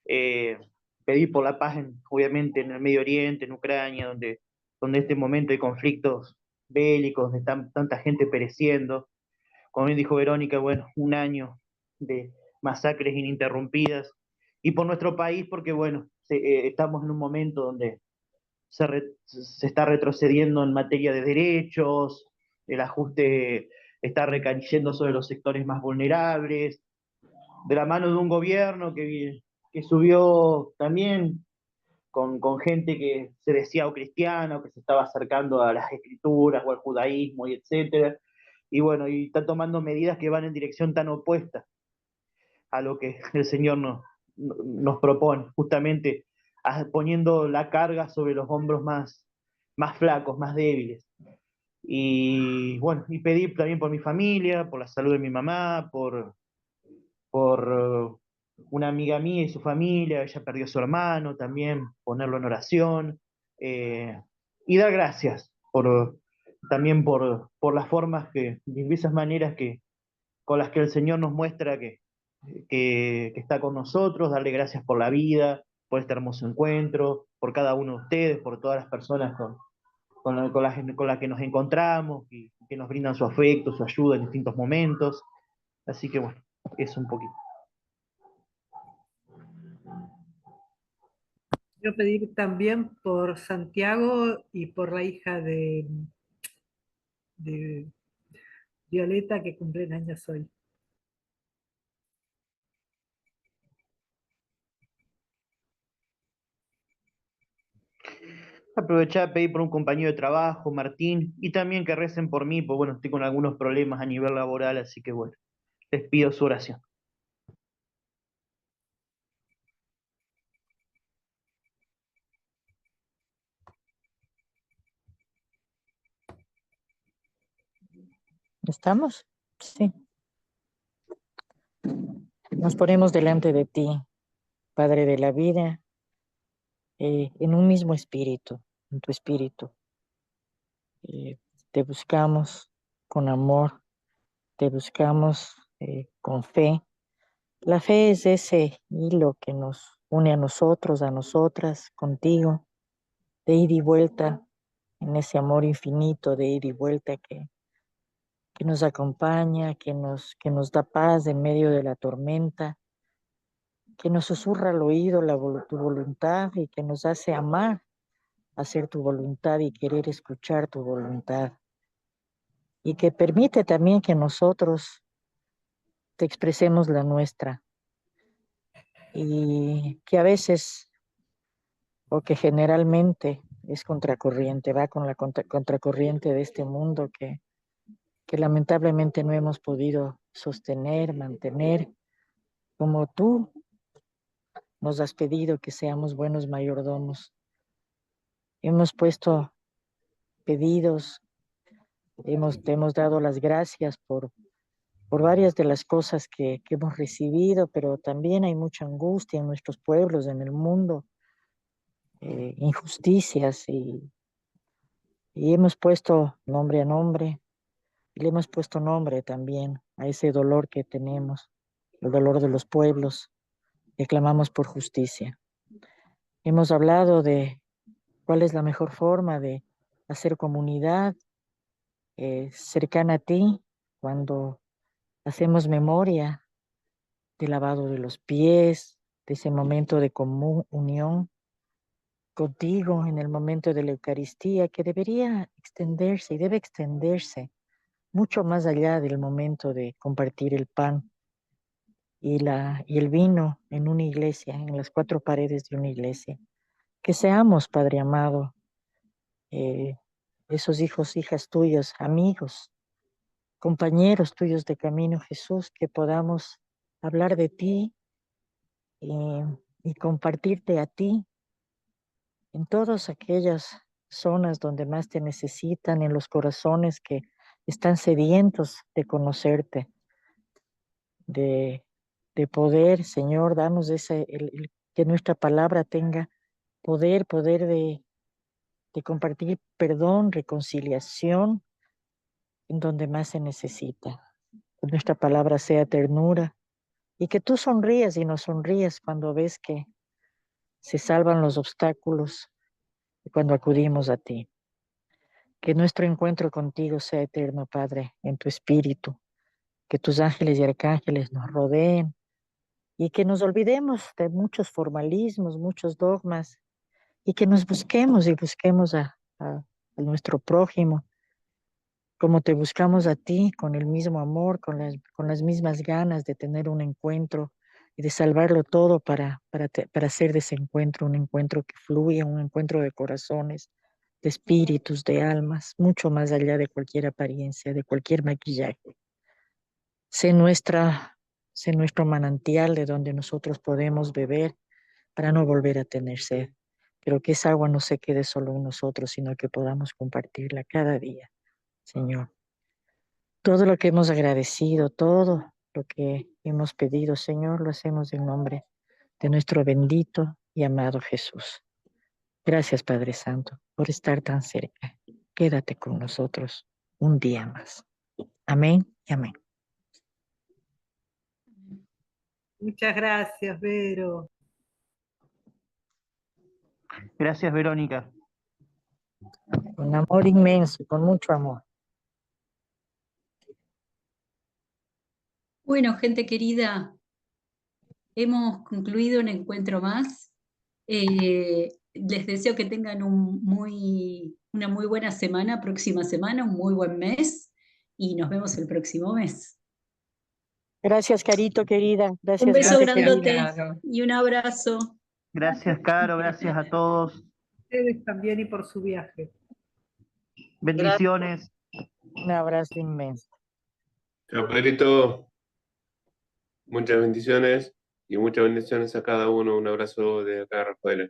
pedir por la paz, obviamente, en el Medio Oriente, en Ucrania, donde en este momento hay conflictos bélicos, donde está tanta gente pereciendo. Como bien dijo Verónica, bueno, un año de masacres ininterrumpidas. Y por nuestro país, porque, bueno, estamos en un momento donde se está retrocediendo en materia de derechos, el ajuste está recayendo sobre los sectores más vulnerables, de la mano de un gobierno que subió también con gente que se decía o cristiana o que se estaba acercando a las escrituras o al judaísmo y etcétera. Y bueno, y está tomando medidas que van en dirección tan opuesta a lo que el Señor nos propone, justamente poniendo la carga sobre los hombros más flacos, más débiles. Y bueno, y pedir también por mi familia, por la salud de mi mamá, por una amiga mía y su familia, ella perdió a su hermano también, ponerlo en oración, y dar gracias también por las formas diversas maneras con las que el Señor nos muestra que está con nosotros, darle gracias por la vida, por este hermoso encuentro, por cada uno de ustedes, por todas las personas con las que nos encontramos y que nos brindan su afecto, su ayuda en distintos momentos. Así que bueno, eso un poquito. Quiero pedir también por Santiago y por la hija de Violeta, que cumple años hoy. Aprovechar a pedir por un compañero de trabajo, Martín, y también que recen por mí, pues bueno, estoy con algunos problemas a nivel laboral, así que bueno, les pido su oración. ¿Estamos? Sí. Nos ponemos delante de ti, Padre de la vida, en un mismo espíritu, en tu espíritu. Te buscamos con amor, te buscamos con fe. La fe es ese hilo que nos une a nosotros, a nosotras, contigo, de ida y vuelta, en ese amor infinito de ida y vuelta que nos acompaña, que nos da paz en medio de la tormenta, que nos susurra al oído tu voluntad y que nos hace amar, hacer tu voluntad y querer escuchar tu voluntad. Y que permite también que nosotros te expresemos la nuestra. Y que a veces, o que generalmente es contracorriente, va con la contracorriente de este mundo que lamentablemente no hemos podido sostener, mantener, como tú nos has pedido que seamos buenos mayordomos. Hemos puesto pedidos, te hemos dado las gracias por varias de las cosas que hemos recibido, pero también hay mucha angustia en nuestros pueblos, en el mundo, injusticias, y hemos puesto nombre a nombre, y le hemos puesto nombre también a ese dolor que tenemos, el dolor de los pueblos, que clamamos por justicia. Hemos hablado de cuál es la mejor forma de hacer comunidad cercana a ti, cuando hacemos memoria del lavado de los pies, de ese momento de común unión contigo en el momento de la Eucaristía, que debería extenderse y debe extenderse mucho más allá del momento de compartir el pan y el vino en una iglesia, en las cuatro paredes de una iglesia. Que seamos, Padre amado, esos hijos, hijas tuyos, amigos, compañeros tuyos de camino, Jesús, que podamos hablar de ti y compartirte a ti en todas aquellas zonas donde más te necesitan, en los corazones que están sedientos de conocerte, de poder, Señor, danos que nuestra palabra tenga poder de compartir perdón, reconciliación en donde más se necesita. Que nuestra palabra sea ternura y que tú sonrías y nos sonrías cuando ves que se salvan los obstáculos y cuando acudimos a ti. Que nuestro encuentro contigo sea eterno, Padre, en tu espíritu. Que tus ángeles y arcángeles nos rodeen y que nos olvidemos de muchos formalismos, muchos dogmas y que nos busquemos y busquemos a nuestro prójimo como te buscamos a ti, con el mismo amor, con las mismas ganas de tener un encuentro y de salvarlo todo para hacer de ese encuentro un encuentro que fluya, un encuentro de corazones, de espíritus, de almas, mucho más allá de cualquier apariencia, de cualquier maquillaje. Sé nuestro manantial de donde nosotros podemos beber para no volver a tener sed, pero que esa agua no se quede solo en nosotros, sino que podamos compartirla cada día, Señor. Todo lo que hemos agradecido, todo lo que hemos pedido, Señor, lo hacemos en nombre de nuestro bendito y amado Jesús. Gracias, Padre Santo, por estar tan cerca. Quédate con nosotros un día más. Amén y amén. Muchas gracias, Vero. Gracias, Verónica. Con amor inmenso, con mucho amor. Bueno, gente querida, hemos concluido un encuentro más. Les deseo que tengan una muy buena semana, próxima semana, un muy buen mes, y nos vemos el próximo mes. Gracias, Carito, querida. Gracias, Un beso gente grandote querida. y un abrazo. Gracias, Caro. Gracias a todos. Ustedes también y por su viaje. Bendiciones. Un abrazo inmenso. Chao, Pedrito. Muchas bendiciones y muchas bendiciones a cada uno. Un abrazo de acá, Rafaela.